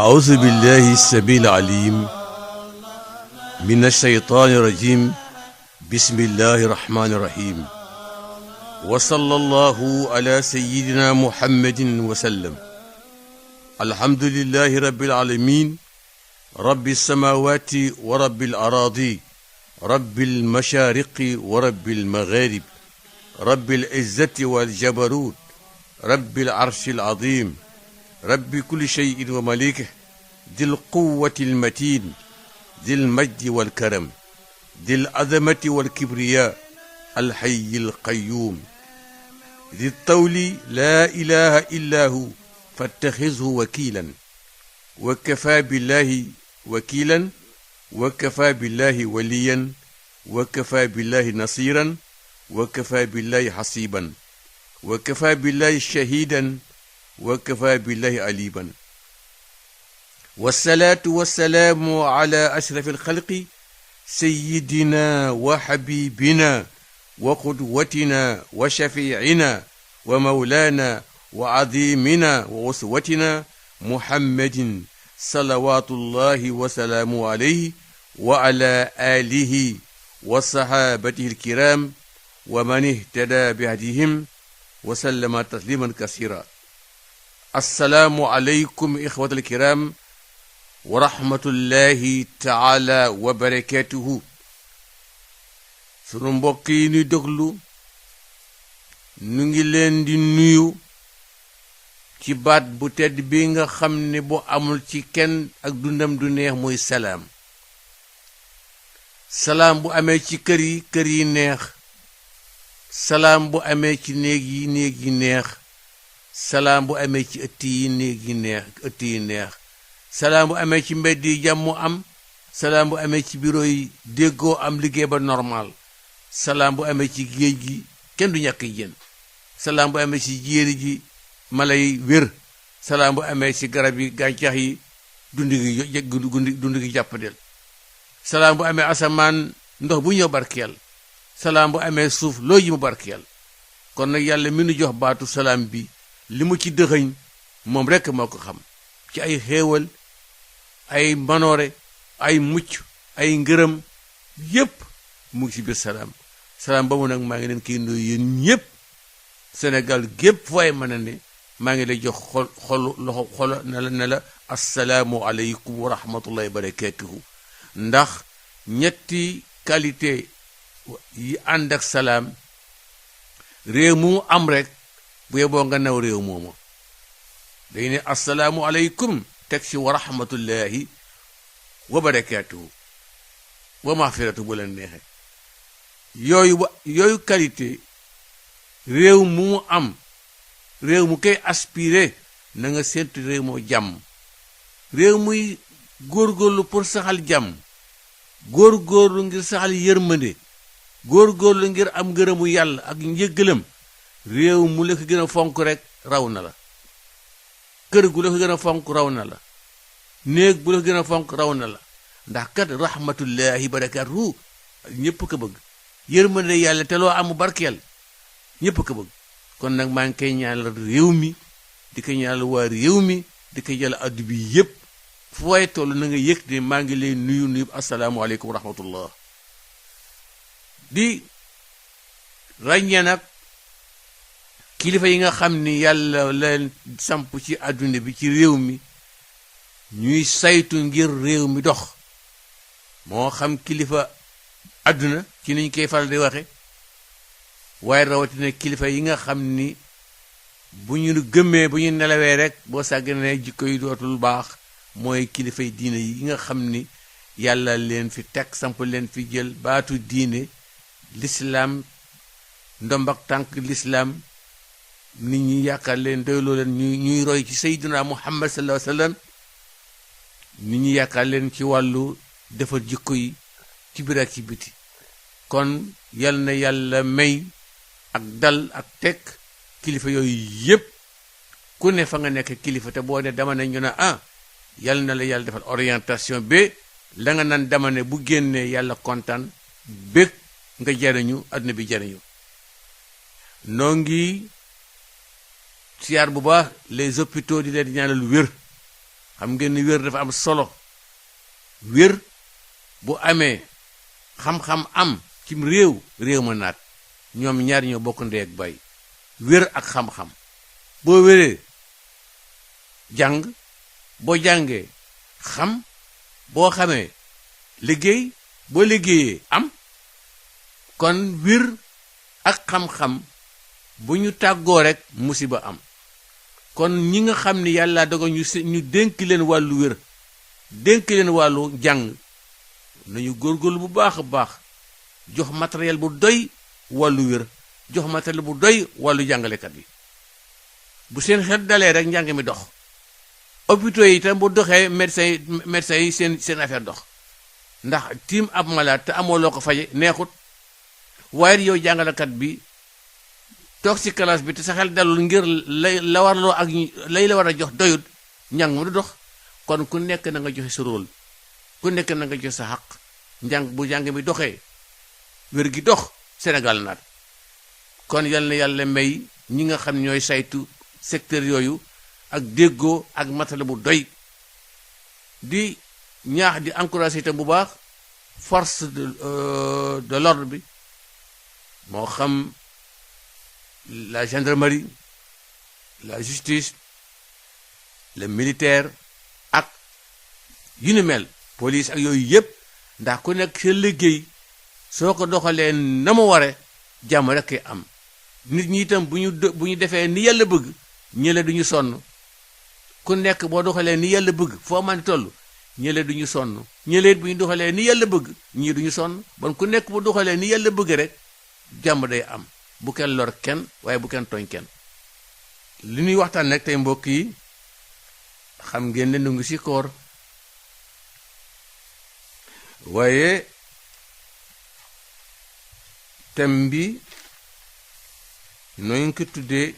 أعوذ بالله السميع العليم من الشيطان الرجيم بسم الله الرحمن الرحيم وصلى الله على سيدنا محمد وسلم الحمد لله رب العالمين رب السماوات ورب الأراضي رب المشارق ورب المغارب رب العزة والجبروت رب العرش العظيم رب كل شيء ومليكه ذي القوة المتين ذي المجد والكرم ذي العظمة والكبرياء الحي القيوم ذي الطول لا إله إلا هو فاتخذه وكيلا وكفى بالله وكيلا وكفى بالله وليا وكفى بالله نصيرا وكفى بالله حسيبا وكفى بالله شهيدا وكفى بالله عليما والصلاة والسلام على أشرف الخلق سيدنا وحبيبنا وقدوتنا وشفيعنا ومولانا وعظيمنا وأسوتنا محمد صلوات الله وسلامه عليه وعلى آله وصحابته الكرام ومن اهتدى بهديهم وسلم تسليما كثيرا السلام عليكم إخوة الكرام ورحمة الله تعالى وبركاته sunu mbokk yi ñuy déglu ñu ngi leen di nuyu ci baat bu tedd bi nga xam ne bu amul ci kenn ak dundam du neex muy salaam salaam bu amee ci kër yi neex salaam bu amee ci néeg yi neex salaam bu amee ci ëtt yi neex salaam bu amee ci mbedd yi jàmm am salaam bu amee ci bureau yi déggoo am liggéey ba normal salaam bu amee ci géej gi kenn du ñàkk jën salaam bu amee ci jéeri ji mala yi wér salaam bu amee ci garab yi gàncax yi dund gi jàppandel salaam bu amee asamaan ndox bu ñëw barkeel salaam bu amee suuf loo ji mu barkeel kon nag yàlla mi nu jox baatu salaam bi li mu ci dëxëñ moom rekk moo ko xam ci ay xéewal ay manoore ay mucc ay ngërëm yépp mu ngi ci biir salaam salaam ba mu nag maa ngi leen kiy nuyu yéen ñépp Sénégal gépp fooy mën a ne maa ngi lay jox xolo ne la assalaamu aleykum wa rahmatullahi wa barakatuhu ndax ñetti qualité yi ànd ak salaam réew mu am rek bu yeboo nga naw réew moomu day ne assalaamu aleykum teg ci wa rahmatullahi wa barakatuhu wa maxfiratu bu leen neexe yooyu qualité réew mu am réew mu koy aspiré na nga séntu réew moo jàmm réew muy góorgóorlu pour saxal jàmm góorgóorlu ngir saxal yërmande góorgóorlu ngir am ngërëmu yàlla ak njëggalam réew mu la ko gën a fonk rek raw na la kër gu la ko gën a fonk raw na la néeg bu la ko gën a fonk raw na la ndax kat rahmatullahi barakatuhu ñépp ko bëgg yërmande yàlla te loo amu barkeel ñépp ko bëgg kon nag maa ngi koy ñaanal réew mi di ko ñaanal waa réew mi di ko jël addu bi yépp fu waaye toll na nga yëg ne maa ngi lay nuyu assalaamualeykum wa rahmatullah di ràññee nag kilifa yi nga xam ni yàlla leen samp ci àdduna bi ci réew mi ñuy saytu ngir réew mi dox moo xam kilifa àdduna ci niñ koy faral di waxe waaye rawatina kilifa yi nga xam ni bu ñu gëmmee bu ñu nelawee rek boo sàgganee jikko yi dootul baax mooy kilifay diine yi nga xam ni yàlla leen fi teg samp leen fi jël baatu diine lislaam ndombak tànk lislaam nit ñi yaakaar leen doyloo leen ñuy roy ci sayyidina muhammad sallallahu alayhi wasallam nit ñi yaakaar leen ci wàllu defar jikko yi ci biir ak ci biti kon yal na yàlla may ak dal ak teg kilifa yooyu yépp ku ne fa nga nekk kilifa te boo ne dama ne ñu ne yal na la yàlla defal orientation ba la nga naan dama ne bu génnee yàlla kontaan bég nga jariñu àdduna bi jariñu noo ngi siyaar bu baax les hôpitaux di leen ñaanal wér xam ngeen ni wér dafa am solo wér bu amee xam-xam am ci réew ma naat ñoom ñaar ñoo bokk ndey ak bay wér ak xam-xam boo wéree jàng boo jàngee xam boo xamee liggéey boo liggéeyee am kon wér ak xam-xam bu ñu tàggoo rek musiba am kon ñi nga xam ni yàlla dogal ñu dénk leen wàllu wér dénk leen wàllu jàng nañu góorgóorlu bu baax a baax jox matériel bu doy wàllu wér jox matériel bu doy wàllu jàngalekat yi bu seen xel dalee rek njàng mi dox hôpitaux yi itam bu doxee médecins yi seen affaire dox ndax tiim ab malade te amoo loo ko faje neexut waaye yow jàngalekat bi toog ci classe bi te sa xel dalul ngir la warloo ak lay la war a jox doyut njàng mu du dox kon ku nekk na nga joxe sa rôle ku nekk na nga joxe sa xaq bu njàng mi doxee wér gi dox Sénégal naat kon yal na yàlla may ñi nga xam ñooy saytu secteur yooyu ak déggoo ak matériel bu doy di ñaax di encourager itam bu baax force de l'ordre bi moo xam la gendarmerie la justice le militaire ak yu ni mel police ak yooyu yépp ndax ku nekk sa liggéey soo ko doxalee na mu ware jàmm rek am nit ñi itam bu ñu defee ni yàlla bëgg ñële duñu sonn ku nekk boo doxalee ni yàlla bëgg foo man toll ñële duñu sonn ñële bu ñu doxalee ni yàlla bëgg ñii duñu sonn bon ku nekk bu doxalee ni yàlla bëgg rek jàmm day am bu kenn lor kenn waaye bu kenn tooñ kenn li ñuy waxtaan nag tey mbokk yi xam ngeen ne nu ngi ci koor waaye thème bi nooy ko tuddee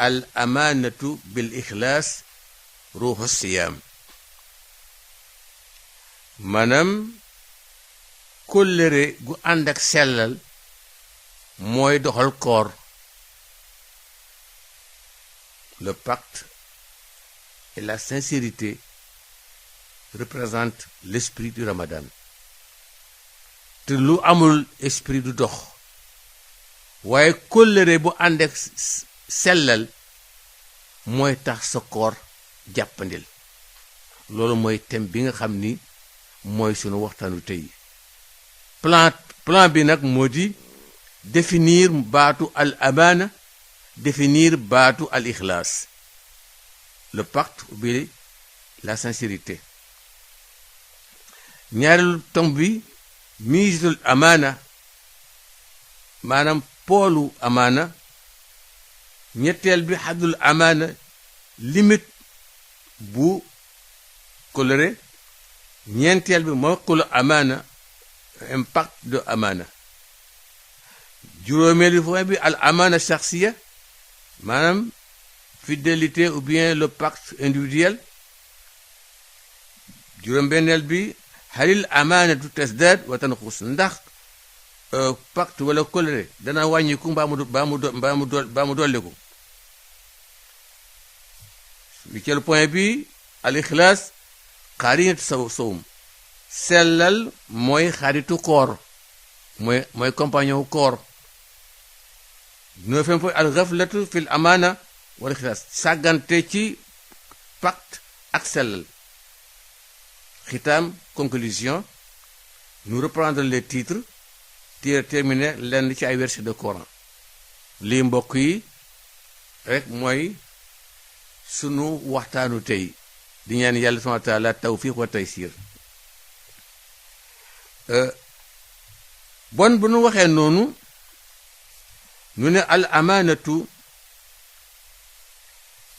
al amaanatu bil ixlaas ruuxu siyaam maanaam kóllëre gu ànd ak sellal mooy doxal koor le pacte et la sincérité représentent l'esprit du Ramadan te lu amul esprit du dox waaye kóllëre bu ànd ak sellal mooy tax sa koor jàppandil loolu mooy thème bi nga xam ni mooy sunu waxtaanu tey plan bi nag moo di définir baatu al amaana définir baatu al ixlaas le pacte ou bien la sincérité ñaareelu tomb bi miisatul amaana maanaam poolu amaana ñetteel bi xaddul amaana limite bu kóllëre ñeenteel bi mawqulu amaana impact de amaana juróomeel bi foofu bi al amaana shaxsiya maanaam fidélité ou bien le pacte individuel juróom-benneel bi halil amaanatu tasdaad wa tanqus ndax pacte wala kóllëre dana wàññiku mbaa mu dolliku huitième point bi al ixlaas xaarinatu sawm sellal mooy xaritu koor mooy compagnon koor neuvième point al ghaflatu fil amaana wal ixlaas sàggante ci pacte ak sellal xitaam conclusion nous reprendre les titres terminer lenn ci ay versets de Coran lii mbokk yi rek mooy sunu waxtaanu tey di ñaan yàlla subhaanahu wa taala tawfiq wa taysir bon bu nu waxee noonu nu ne al amaanatu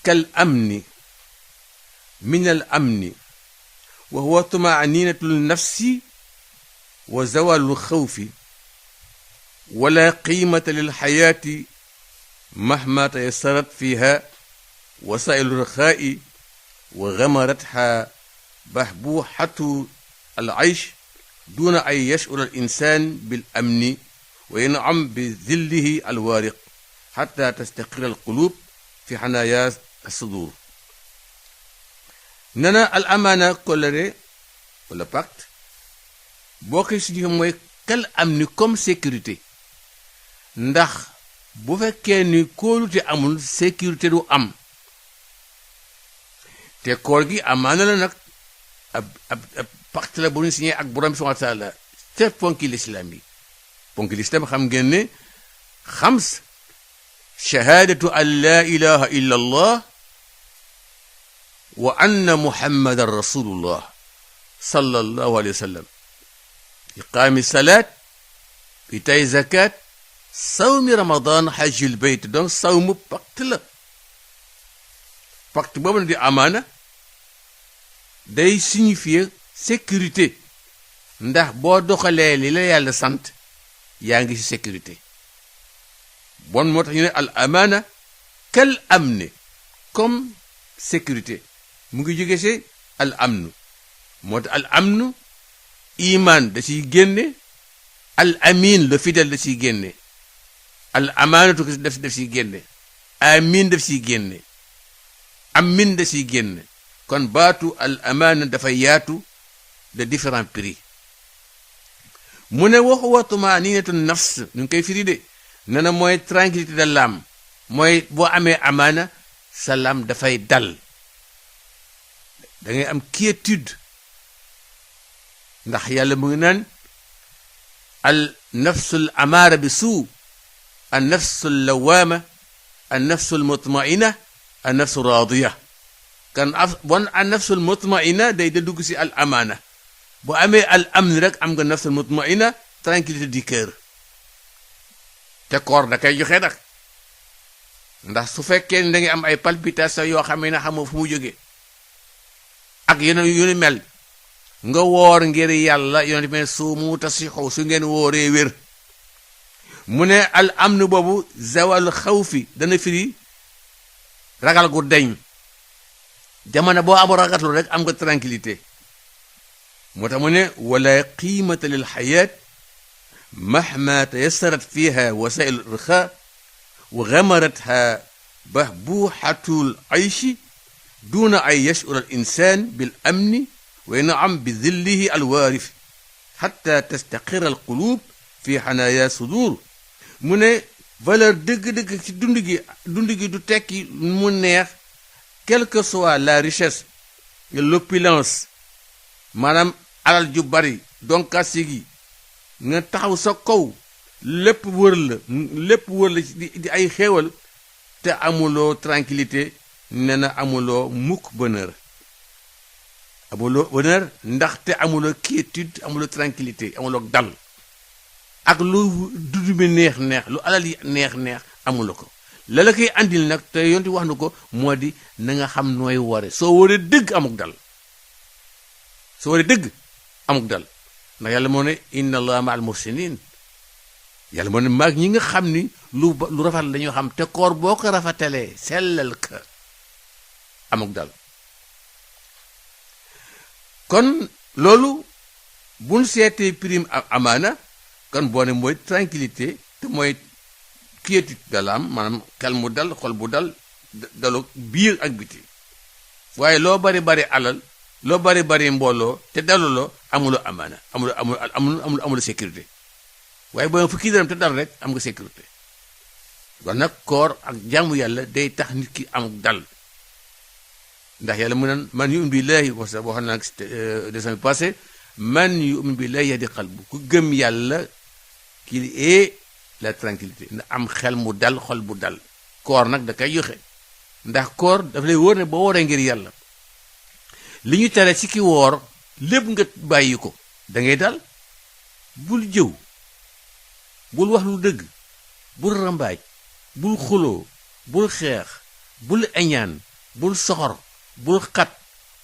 kal amni min al amni wa huwa tuma'ninatu nafsi wa zawalu xawfi wala qiimata lil xayaati mahma tayassarat fiha wasailu raxaa'i wa gamaratha bahbuhatu al aysh duna an yash'ura al insan bil amni wa yan'am bi zillihi al waariq hatta tastaqira al qulub fi xanaaya as sudur nana al amaana kóllëre wala pacte boo koy signifié mooy kal am ni comme sécurité ndax bu fekkee ni kóolute amul sécurité du am te koor gi amaana la nag ab pacte la bu ñu signé ak borom bi subhanahu wa taala te ponki lislaam yi ponki lislaam xam ngeen ne xams shahadatu an la ilaha illa allah wa anna muhammadan rasulullah sallallahu alayhi wa sallam iqaami salaat itay zakat sawmi ramadan hajjil bayt donc sawmu pacte la pacte boobu na di amaana day signifier sécurité ndax boo doxalee li la yàlla sant yaa ngi ci sécurité bon moo tax ñu ne al amaana kal amne comme sécurité mu ngi jóge ci al amnu moo tax al amnu iman da ciy génne al amin le fidèle da ciy génne al amaanatu daf ciy génne amin daf ciy génne amin da ciy génne kon baatu al amaana dafa yaatu de différents prix mu ne waxu wa tumaninatu nafs ñu ngi koy firi de ne na mooy tranquillité de l'âme mooy boo amee amaana sa l'âme dafay dal da ngay am quiétude ndax yàlla mu ngi naan al nafsul amaara bi suu an nafsul lawaama an nafsul mutmaina an nafsul raadiya kan bon an nafsul mutmaina day da dugg si al amaana bu amee al amn rek am nga nafsul mutmaina tranquillité du cœur te koor da koy joxe nag ndax su fekkee ne da nga am ay palpitation yoo xam ne xamoo fu mu jógee ak yeneen yu ni mel nga woor ngir yàlla yonent bi suumu tasixu su ngeen wooree wér mu ne al amn boobu zawal xawfi dana firi ragal gu deñ jamono boo amu ragatlu rek am nga tranquillité moo tax mu ne wala qiimata lil xayaat mahma tayassarat fiha wasail irxa wa gamaratha bahbuhatul ayshi duna an yashura al insan bil amni wa yan'am bi dhillihi al waarif hatta tastaqira al qulub fi hanaya sudur mu ne valeur dëgg-dëgg ci dund gi du tekki mu neex quelle que soit la richesse et l'opulence maanaam alal ju bari donkaasi gi nga taxaw sa kaw lépp wër la di ay xéewal te amuloo tranquillité nee na amuloo mukk bonheur ndaxte amuloo quiétude amuloo tranquillité amuloo dal ak lu dund bi neex lu alal yi neex amuloo ko la koy andil nag te yonti wax na ko moo di na nga xam nooy woore soo wooree dëgg amuk dal ndax yàlla moo ne inna allaha ma'al muhsinin yàlla moo ne maag ñi nga xam ni lu rafet la ñoo xam te koor boo ko rafetalee sellal ka amuk dal kon loolu buñ seetee prime amaana kon boo ne mooy tranquillité te mooy quiétude de l'âme maanaam xel mu dal xol bu dal dalu biir ak biti waaye loo bari alal loo bari mbooloo te daluloo amuloo amaana amuloo sécurité waaye boo fukki dërëm te dal rek am nga sécurité kon nag koor ak jàmm yàlla day tax nit ki am dal ndax yàlla mu naan man yu'min billahi wax na nag décembre passé man yu'min billahi yahdi qalbu ku gëm yàlla qu'il est la tranquillité na am xel mu dal xol bu dal koor nag da koy joxe ndax koor daf lay wóor ne boo wooree ngir yàlla li ñu tere ci ki woor lépp nga bàyyi ko da ngay dal bul jëw bul wax lu dëgg bul rambaaj bul xuloo bul xeex bul eñaan bul soxor bul xat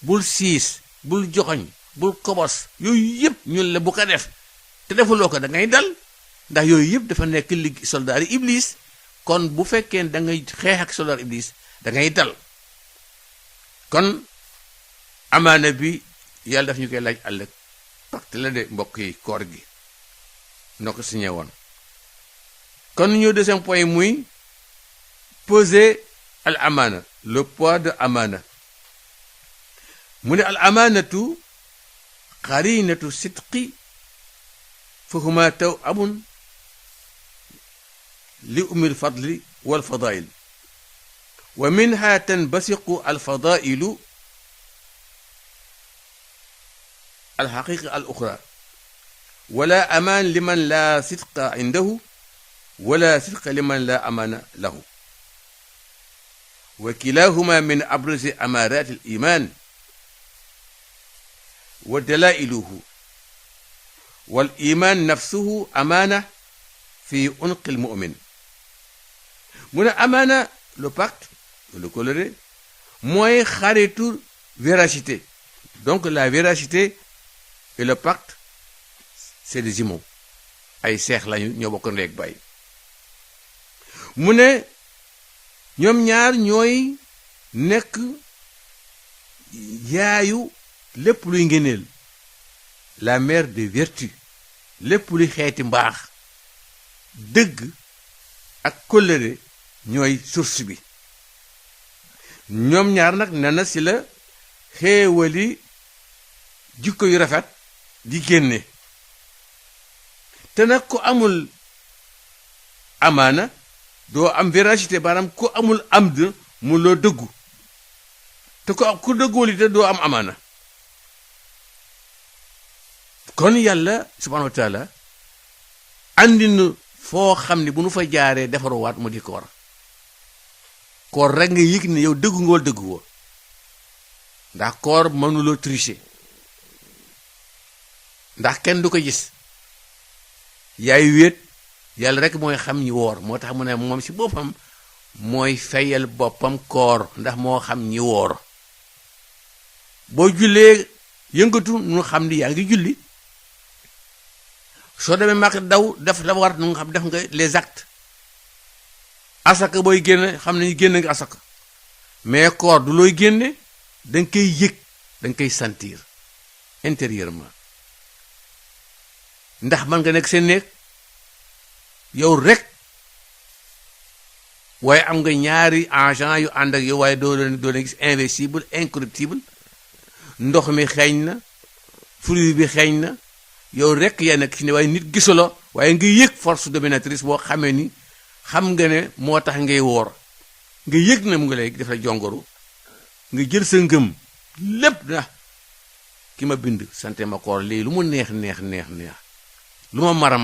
bul siis bul joxoñ bul kobos yooyu yëpp ñun la bu ko def te defuloo ko da ngay dal ndax yooyu yëpp dafa nekk li soldaar yi iblis kon bu fekkee da ngay xeex ak soldaar iblis da ngay dal kon amaana bi yàlla daf ñu koy laaj ëllëg pacte la de mbokk yi koor gi noo ko signé woon kon ñëw deuxième point muy peser al amaana le poids de amaana mu ne al amaanatu qarinatu sidqi fa huma taw'amun li ummi alfadli walfadail wa minha tanbasiqu alfadailu alxaqiqa al oxra wala amaan liman laa sidqa indahu wala sidqa liman laa amaana lahu wa kilahuma min abrasi amarat al iman wa dalailuhu wal iman nafsuhu amaana fi unqi al mu'min mu ne amaana le pacte le coloré mooy xaritu véracité. Donc la véracité et le pacte c'est des jumeaux ay seex lañu ñoo bokk ndey ak baay. mu ne ñoom ñaar ñooy nekk yaayu lépp luy ngëneel, la mère des vertus, lépp luy xeeti mbaax. dëgg ak kóllëre ñooy source bi. ñoom ñaar nag nee na si la xéewali jikko yu rafet di génne. te nag ku amul amaana doo am véracité, maanaam ku amul amd mu loo dëggu, te ku dëggooli te doo am amaana. kon yàlla subhanahu wa taala andi nu foo xam ne bu nu fa jaaree defaruwaat mu di koor. koor rek nga yëg ne yow dëggu nga wala dëggu woo, ndax koor mënuloo tricher, ndax kenn du ko gis. yaay wéet, yàlla rek mooy xam ñi woor. moo tax mu ne moom si boppam mooy fayal boppam koor, ndax moo xam ñi woor. boo jullee yëngatu nu xam ni yaa ngi julli. soo demee màkk daw def la war nu nga xam def nga les actes. asaka booy génne xam nañu génn nga asaka, mais koor du looy génne, da nga koy yëg, da nga koy sentir intérieurement. ndax man nga nekk seen néeg yow rek, waaye am nga ñaari agent yu ànd ak yow, waaye doo leen gis, invincible, incorruptible. ndox mi xeeñ na, fruit bi xeeñ na, yow rek yaa nekk ci ne, waaye nit gisuloo, waaye nga yëg force dominatrice boo xamee ni xam nga ne moo tax ngay woor. nga yëg na mu ngi lay def la jongoru, nga jël sa ngëm lépp na ki ma bind sante ma koor lii lu mu neex neex neex neex, lu ma mara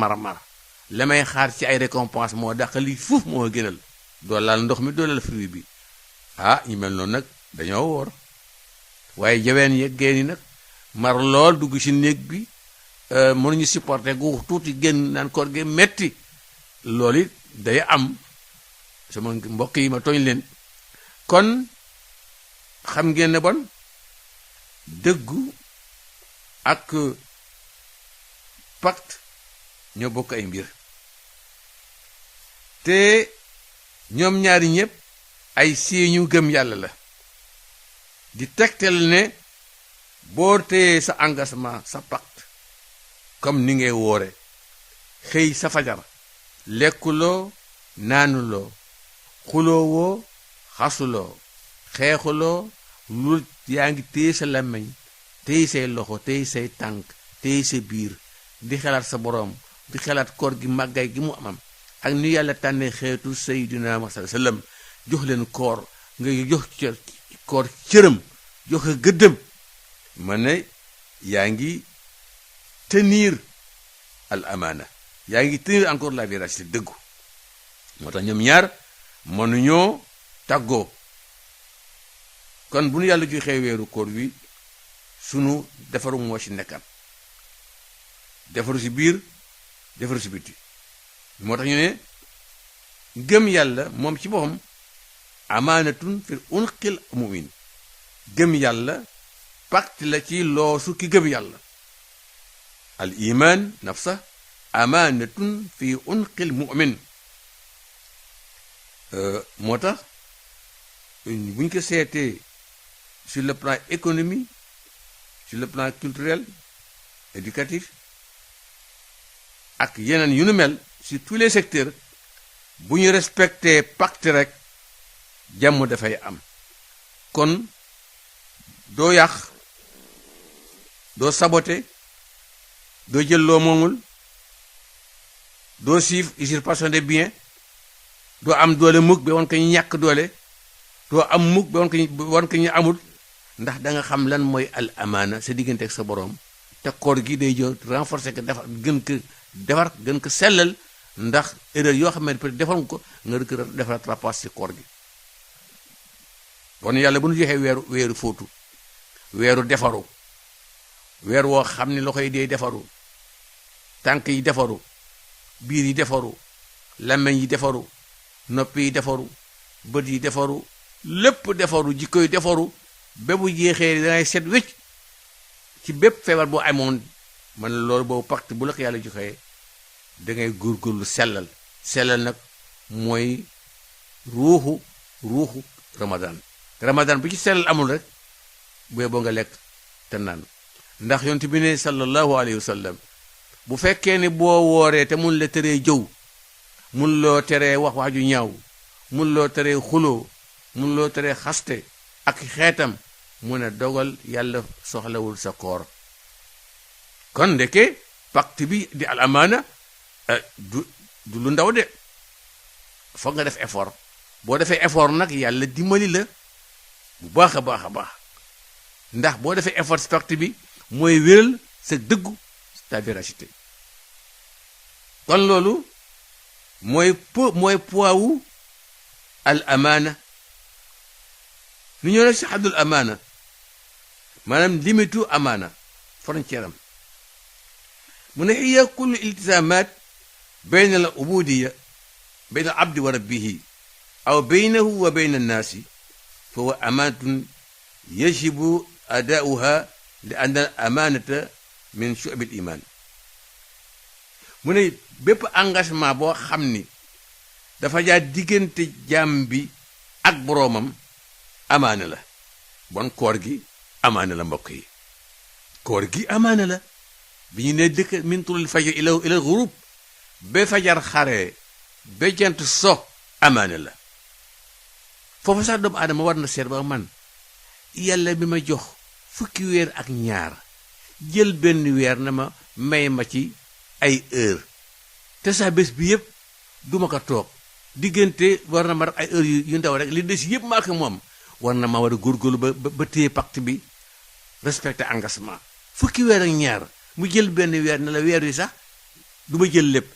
la may xaar ci ay récompense moo dàq lii fuuf moo gënal. doo laal ndox mi doo laal fruit bi. ñu mel noonu nag dañoo woor. waaye jaween yeeg génn yi nag mar lool dugg ci néeg bi, mënuñu supporter gu tuuti génn naan koor gi metti. loolu it day am. sama mbokk yi ma tooñ leen. kon xam ngeen ne bon dëggu ak pacte ñoo bokk ay mbir, te ñoom ñaari ñëpp ay siiñu gëm yàlla la, di tegtal ne boo téyee sa engagement, sa pacte, comme ni ngay woore, xëy sa fajar, lekkuloo naanuloo, xuloowoo xasuloo, xeexuloo, lu yaa ngi téye sa làmmiñ, téye say loxo, téye say tànk, téye sa biir, di xalaat sa boroom, di xalaat koor gi màggaay gi mu amam, ak ni yàlla tànnee xeetu Seydina Muhammad sallam, jox leen koor, nga jox koor cëram, jox ko gëddëm. ma ne yaa ngi tenir al amaana, yaa ngi tenir encore la véracité, dëggu. moo tax ñoom ñaar mënuñoo tàggoo. kon bu nu yàlla joxee weeru koor wi, sunu defaru moo ci nekkat, defaru ci biir, defaru ci biti. moo tax ñu ne gëm yàlla moom ci boppam amaanatun fi unqil mu'min. gëm yàlla pacte la ci loosu ki gëm yàlla. al iman nafsa amaanatun fi unqil mu'min. moo tax buñ ko seetee sur le plan économique, sur le plan culturel, éducatif, ak yeneen yu nu mel, sur tous les secteurs, bu ñu respecté pacte rek jàmm dafay am. kon doo yàq doo saboté doo jël loo moomul doo siif usurpation des biens doo am doole mukk ba won ko ñu ñàkk doole doo am mukk ba won ko ñu amul ndax da nga xam lan mooy al amaana sa diggante ak sa boroom te koor gi day jël renforcer ko defar gën ko sellal ndax erreur yoo xam ne peut-être defal nga ko nga rëkk defar trapas ci koor gi kon yàlla bu ñu joxee weeru fóotu weeru defaru weer woo xam ne loxo yi day defaru tànk yi defaru biir yi defaru làmmiñ yi defaru nopp yi defaru bët yi defaru lépp defaru jikko yi defaru ba bu jeexee dangay set wécc ci bépp feebar boo amoon man loolu boobu pacte bu la ko yàlla joxee da ngay góorgóorlu sellal nag mooy ruuxu ramadan bu ci sellal amul rek boo nga lekk te naan ndax yonent bi ne sallallahu alayhi wa sallam bu fekkee ne boo wooree te mun la teree jëw mun loo teree wax ju ñaaw mun loo teree xuloo mun loo teree xaste ak xeetam mu ne dogal yàlla soxlawul sa koor kon ndeke pacte bi di al amaana du lu ndaw de foog nga def effort boo defee effort nag yàlla dimbali la bu baax a baax ndax boo defee effort ci pacte bi mooy wéral sa dëggu ta véracité kon loolu mooy poids wu al amaana nu ñëw nag si xaddul amaana maanaam limitu amaana frontière am mu ne hiya kullu iltizamat bayna al ubudiya bayna al abdi wa rabbihi aw baynahu wa bayna annaasi fa huwa amaanatun yajibu adaa'uha li anna al amaanata min shu'abil iman mu ne bépp engagement boo xam ni dafa jaar diggante jaam bi ak boroomam amaana la bon koor gi amaana la mbokk yi koor gi amaana la bi ñu ne dëkk min tulul fajar ila ghurub ba fajar xare ba jant so amaana la foofu sax doomu aadama war na seet ba man yàlla bi ma jox fukki weer ak ñaar jël benn weer na ma may ma ci ay heure te sax bés bi yëpp duma ko toog diggante war na ma rek ay heure yu ndaw rek li des yëpp maa ko moom war na ma war a góorgóorlu ba téye pacte bi respecté engagement fukki weer ak ñaar mu jël benn weer ne la weer wi sax du ma jël lépp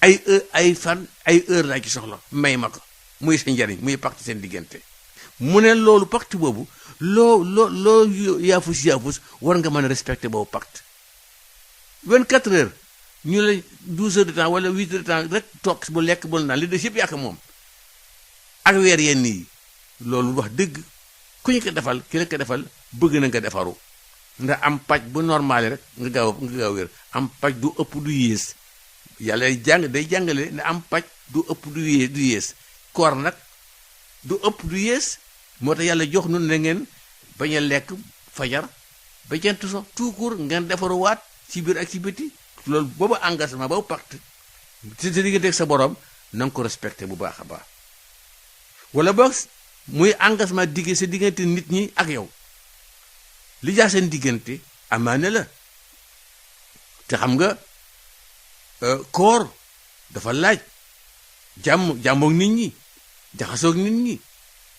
ay heure laa ci soxla may ma ko muy sa njariñ muy pacte seen diggante mu ne loolu pacte boobu loo yaafus war nga mën a respecté boobu pacte 24 heures ñu la 12 heures de temps wala 8 heures de temps rek toog bu lekk bul naan li des yëpp yàq moom ak weer yenn yi loolu wax dëgg ku ñu ko defal ki la ko defal bëgg na nga defaru nga am paj bu normal rek nga gaaw wér am paj du ëpp du yées yàlla day jàngale ne am paj du ëpp du yées koor nag du ëpp du yées moo tax yàlla jox nun na ngeen bañ a lekk fajar ba jant so tout court ngeen defaruwaat ci biir ak ci biti loolu boobu engagement boobu pacte ci sa diggante ak sa borom na nga ko respecté bu baax a baax wala boog muy engagement sa diggante nit ñi ak yow li jaa seen diggante amaana la te xam nga koor dafa laaj jàmmoog nit ñi jaxasoog nit ñi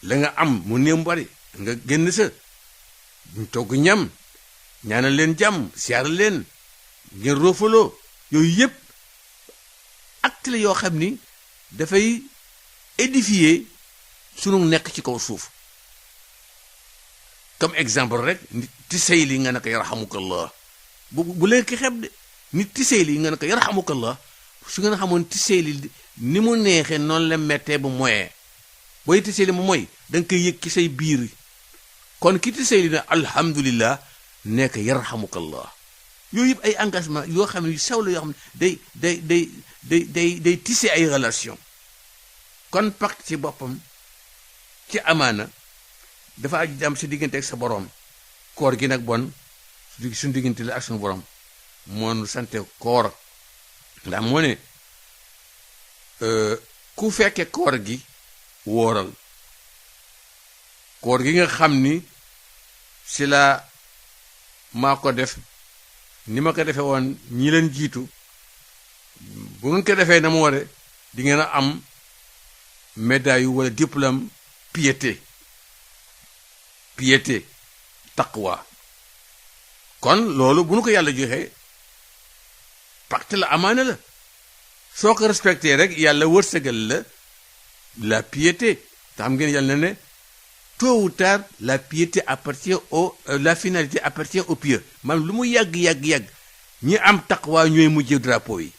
la nga am mu néew bari nga génn sa ñu togg ñam ñaanal leen jàmm siyaar leen ngeen roofaloo yooyu yëpp acte la yoo xam ni dafay édifier sunu nekk ci kaw suuf comme exemple rek nit ti sëy li nga ne ko yarhamukallah bu leen ki xeb de nit ti sëy li nga ne ko yarhamukallah su ngeen xamoon ti sëy li ni mu neexee noonu la mettee bu moyee booy ti sëy li mu mooy da nga koy yëg ci say biir kon ki ti sëy li ne alhamdulillah nekk yarhamukallah yooyu yëpp ay engagement yoo xam ne yu sew la yoo xam ne day tisser ay relation kon pacte ci boppam ci amaana dafa aju am si diggante ak sa borom koor gi nag bon suñu diggante la ak suñu borom moo nu sante koor ndax moo ne ku fekke koor gi wóoral koor gi nga xam ni si la maa ko def ni ma ko defee woon ñi leen jiitu bu ngeen ko defee na mu ware di ngeen a am médaille wala diplôme piété taqwa kon loolu bu nu ko yàlla joxee pacte la amaana la soo ko respecté rek yàlla wërsëgal la piété te xam ngeen yàlla na ne tôt ou tard la piété appartient la finalité appartient au pieux maanaam lu mu yàgg ñi am taqwa ñooy mujj drapeau yi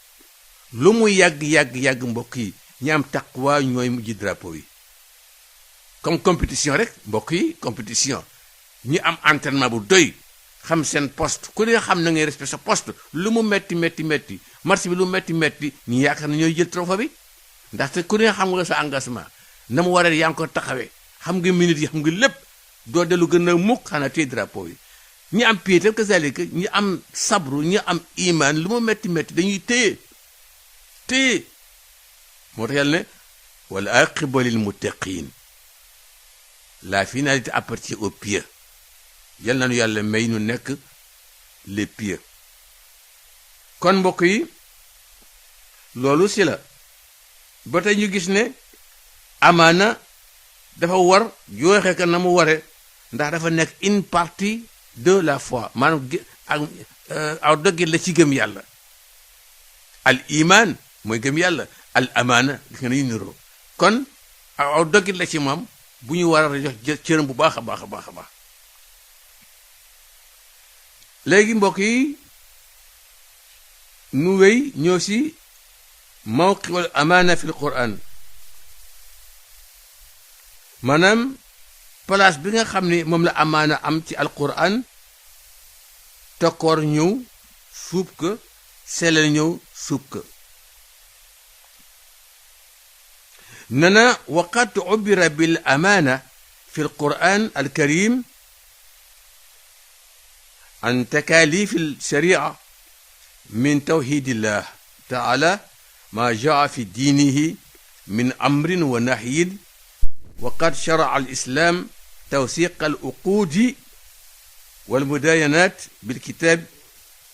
lu mu yàgg mbokk yi ñi am taqwa ñooy mujj drapeau yi comme compétition rek mbokk yi compétition ñi am entraînement bu doy xam seen poste ku ne xam na ngay respect sa poste lu mu metti marché bi lu metti ñu yaakaar na ñooy jël trophée bi ndaxte ku ne xam nga sa engagement na mu waree yaa ngi ko taxawee xam nga minute yi xam nga lépp doo dellu gën a mukk xanaa téye drapeau yi ñi am piété kazalika ñi am sabru ñi am iman lu mu metti dañuy téye moo tax yàlla ne wal aqiba lil muttaqin la finalité appartient aux pieux yal na nu yàlla may nu nekk les pieux kon mbokk yi loolu si la ba tey ñu gis ne amaana dafa war joxe ko na mu ware ndax dafa nekk une partie de la foi maanaam aw dëggit la ci gëm yàlla al iman mooy gëm yàlla al amaana gis nga nañu niroo kon aw dëggit la ci moom bu ñu war a jox cëram bu baax a baax léegi mbokk yi nu wéy ñëw si mawqiwal amaana fi l quran maanaam place bi nga xam ne moom la amaana am ci alquran tokkoor ñëw suub ko sellal ñëw suub ko nana waqad ubira bil amaana fi alquran alkarim عن تكاليف الشريعة من توحيد الله تعالى ما جاء في دينه من أمر ونهي وقد شرع الإسلام توثيق العقود والمداينات بالكتاب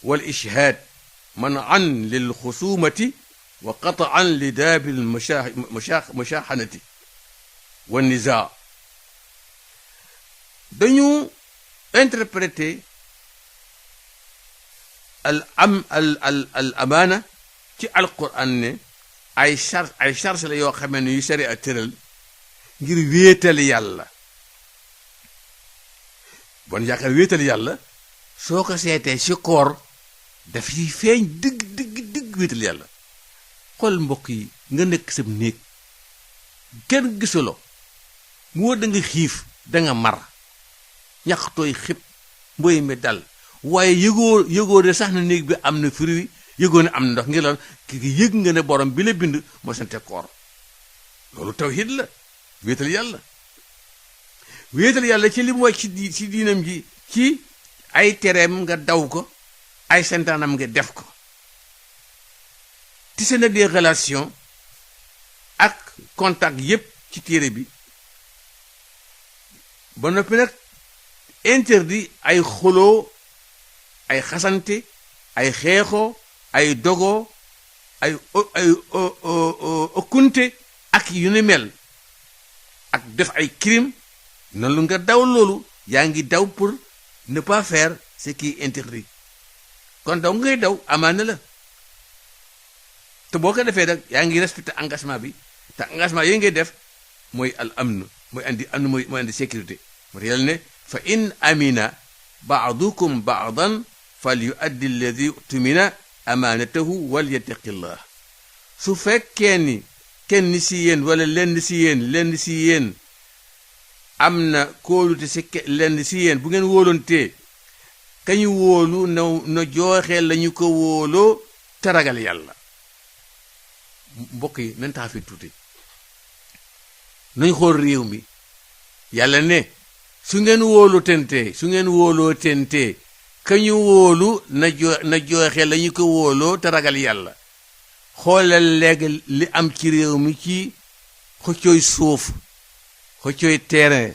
والإشهاد منعا للخصومة وقطعا لداب المشاحنة والنزاع dañu interpréter al amaana ci alquran ne ay charge la yoo xamee ne yu sari a tëral ngir wéetal yàlla bon yaakaar wéetal yàlla soo ko seetee ci koor dafay feeñ dëgg wéetal yàlla xool mbokk yi nga nekk sa néeg kenn gisuloo mu wër da nga xiif da nga mar ñax tooy xib mboy mi dal waaye yëgoo de sax na néeg bi am na fruit yëgoo ne am na ndox ngir lan ki yëg nga ne borom bi la bind moo sante koor loolu tawhid la wéetal yàlla ci li mu wàcc ci diinam ji ci ay tereem nga daw ko ay santaanam nga def ko tissé na des relations ak contact yépp ci téere bi ba noppi nag interdit ay xuloo ay xasante ay xeexoo ay dogoo ay okkunte ak yu ni mel ak def ay crime noonu lu nga daw loolu yaa ngi daw pour ne pas faire ce qui est interdit kon daw ngay daw amaana la te boo ko defee nag yaa ngi respecté engagement bi te engagement yi ngay def mooy al amn mooy andi sécurité moo tax yàlla ne fa in amina baadukum baadan fal yuaddi alladi tumina amaanatahu wal yattaqillah su fekkee ni kenn si yéen wala lenn si yéen am na kóolute si lenn si yéen bu ngeen wóolontee kañu wóolu na jooxee lañu ko wóoloo te ragal yàlla mbokk yi nañ tax fi tuuti nañ xool réew mi yàlla ne su ngeen wóoloo tentee kañu wóolu na jooxe lañu ko wóoloo te ragal yàlla xoolal léegi li am ci réew mi ci xëccooy suuf xëccooy terrain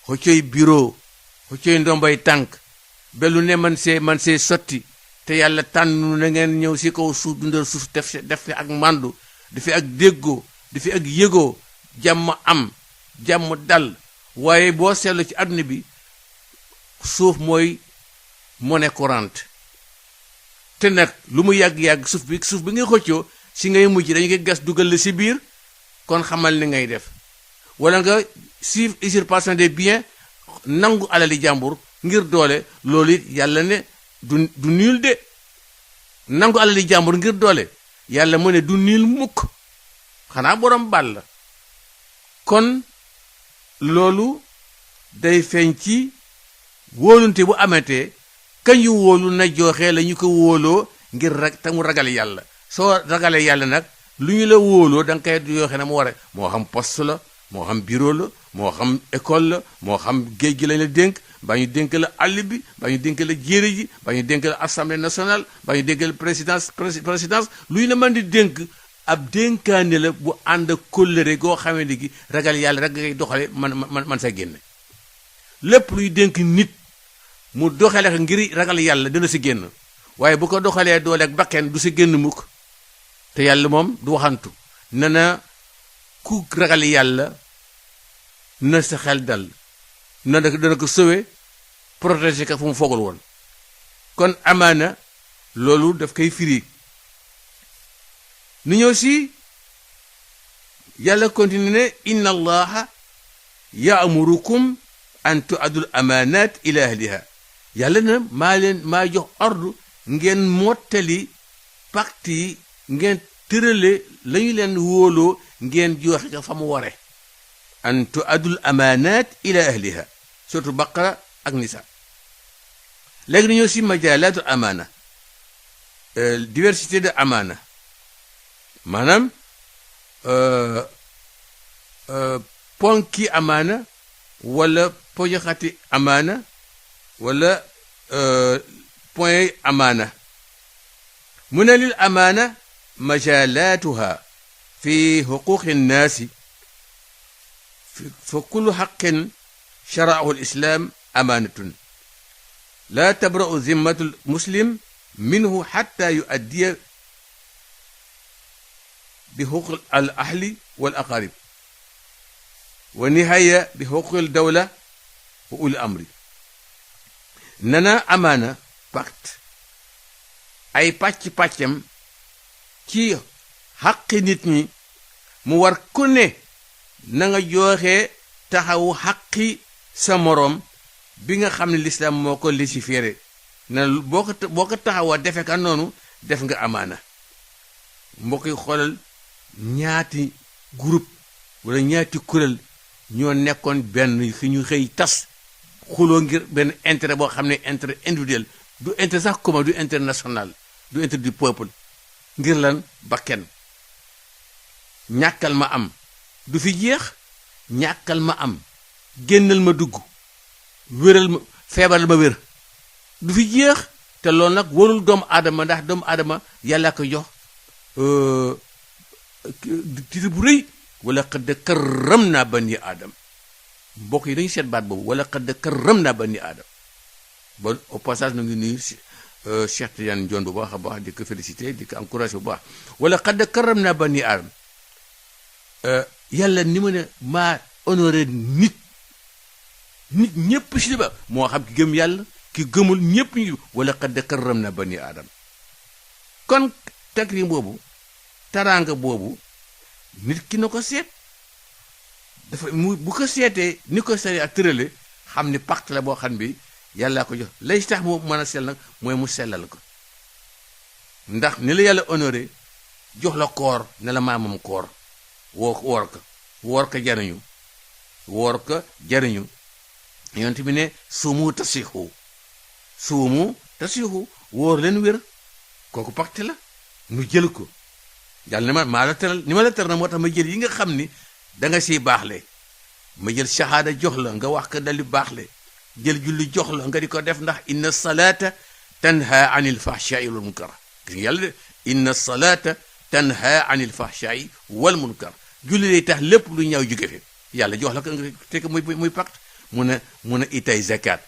xëccooy bureau xëccooy ndombay tànk ba lu ne man see sotti te yàlla tànn na ngeen ñëw si kaw suuf dundal suuf def fi ak màndu di fi ak déggoo di fi ak yëgoo jàmm am jàmm dal waaye boo seetlu ci àdduna bi suuf mooy monnaie courante te nag lu mu yàgg-yàgg suuf bi nga xëccoo si ngay mujj dañu koy gas dugal la si biir kon xamal ni ngay def wala nga si usurpation des biens nangu alali jàmbur ngir doole loolu it yàlla ne du niil de nangu alali jàmbur ngir doole yàlla mu ne du niil mukk xanaa borom bal la kon loolu day feeñ ci wóolunte bu amatee kañu wóolu na joxe la ñu ko wóoloo ngir te mu ragal yàlla soo ragalee yàlla nag lu ñu la wóoloo da nga koy joxe na mu war a moo xam poste la moo xam bureau la moo xam école la moo xam géej gi lañ la dénk ba ñu dénk la àll bi ba ñu dénk la jéere ji ba ñu dénk la assemblée nationale ba ñu dénk la présidence lu ñu la mën di dénk ab dénkaane la bu ànd ak kóllëre goo xamee ni gi ragal yàlla rek ngay doxale man sa génne lépp luy dénk nit mu doxale ko ngir ragal yàlla dina si génn waaye bu ko doxalee doole ak bakken du si génn mukk te yàlla moom du waxantu ne na ku ragal yàlla na sa xel dal dana ko sauver protéger ka fu mu foogul woon kon amaana loolu daf koy firi nu ñëw si yàlla continue ne inna allaha ya'murukum an tu'addul amanat ila ahliha yàlla na maa jox ordre ngeen mottali pacte yi ngeen tërale lañu leen wóoloo ngeen joxe ko fa mu ware an tu'addul amanat ila ahliha surtout baqara ak nisa léegi dañoo si majalatul amana diversité de amana maanaam ponki amana wala pojaxati amana wala point amana mu ne lil amana majalatuha fi xuquqi nnaasi fa kullu xaqin shara'ahu al-islam amanatun la tabra'u zimmatu al-muslim minhu hatta yu'addiya bi xuquq al-ahli wal aqarib wa nihaya bi xuquq al-dawla wa uli amri nana amaana pacte ay pàccam ci xaqi nit ñi mu war ku ne na nga joxe taxawu xaqi sa moroom bi nga xam ne lislaam moo ko légiféré na boo ko taxawoo defe ka noonu def nga amaana mbokk yi xoolal ñaati groupe wala ñaati kuréel ñoo nekkoon benn fi ñu xëy tas xuloo ngir benn intérêt boo xam ne intérêt individuel du intérêt sax commun du intérêt national du intérêt du peuple ngir lan bakken ñàkkal ma am du fi jeex ñàkkal ma am génnal ma dugg wéral ma feebaral ma wér du fi jeex te loolu nag warul doomu aadama ndax doomu aadama yàlla ko jox titre bu rëy wala qad karramna bani aadam mbokk yi dañu seet baat boobu wala qad karramna bani aadam bon au passage na ngi nuyu Cheikh Tidiane Dione bu baax a baax di ko félicité di ko encouragé bu baax wala qad karramna bani aadam yàlla ni ma ne maa honoré nit ñépp si ba moo xam ki gëm yàlla ki gëmul ñépp ñu wala qad karramna bani aadam kon takrim boobu taraanga boobu nit ki na ko seet dafa bu ko seetee ni ko sari ak tërale xam ni pacte la boo xam bi yàllaa ko jox lay tax mu mën a sell nag mooy mu sellal ko ndax ni la yàlla honoré jox la koor ne la maamam koor woor ko jariñu yonent bi ne suumu tasixu wóor leen wér kooku pacte la nu jël ko yàlla ne maa la teral ni ma la teral na moo tax ma jël yi nga xam ni da nga siy baaxle ma jël shahada jox la nga wax ko dali baaxle jël julli jox la nga di ko def ndax inna salata tanha anil fahshai wal munkar gis nga yàlla de inna salata tanha anil fahshai wal munkar julli lay tax lépp lu ñaaw jóge fi yàlla jox la ko nga tekk muy pacte mun a itay zakat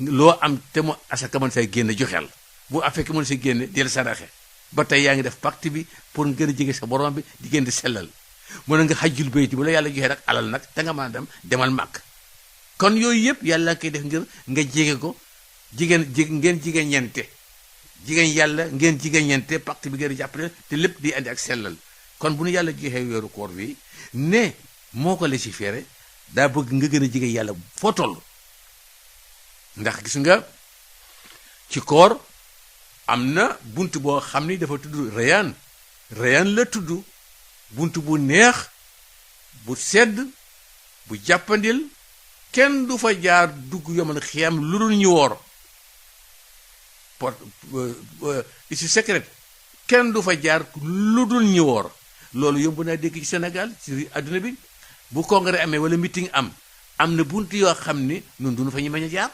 loo am te mu asaka mën say génne joxeel bu affekk mën say génne del saraxe ba tey yaa ngi def pacte bi pour gën a jege sa borom bi di gën di sellal mën nga xajjul bayti bu la yàlla joxee rek alal nag te nga mën a dem demal màkk kon yooyu yëpp yàlla koy def ngir nga jege ko ngeen jigéen ñente jigéen yàlla ngeen jigéen ñente pacte bi ngeen jàppale te lépp di andi ak sellal kon bu nu yàlla joxee weeru koor bi ne moo ko légiféré daa bëgg nga gën a jege yàlla foo toll ndax gis nga ci koor am na bunt boo xam ni dafa tudd rayaan la tudd bunt bu neex bu sedd bu jàppandil kenn du fa jaar dugg yomal xiyam lu dul ñu woor issue secrète kenn du fa jaar lu dul ñu woor loolu yomb naa dégg ci Sénégal ci adduna bi bu congrès amee wala meeting am na bunt yoo xam ni nun duñu fa ñu bañ a jaar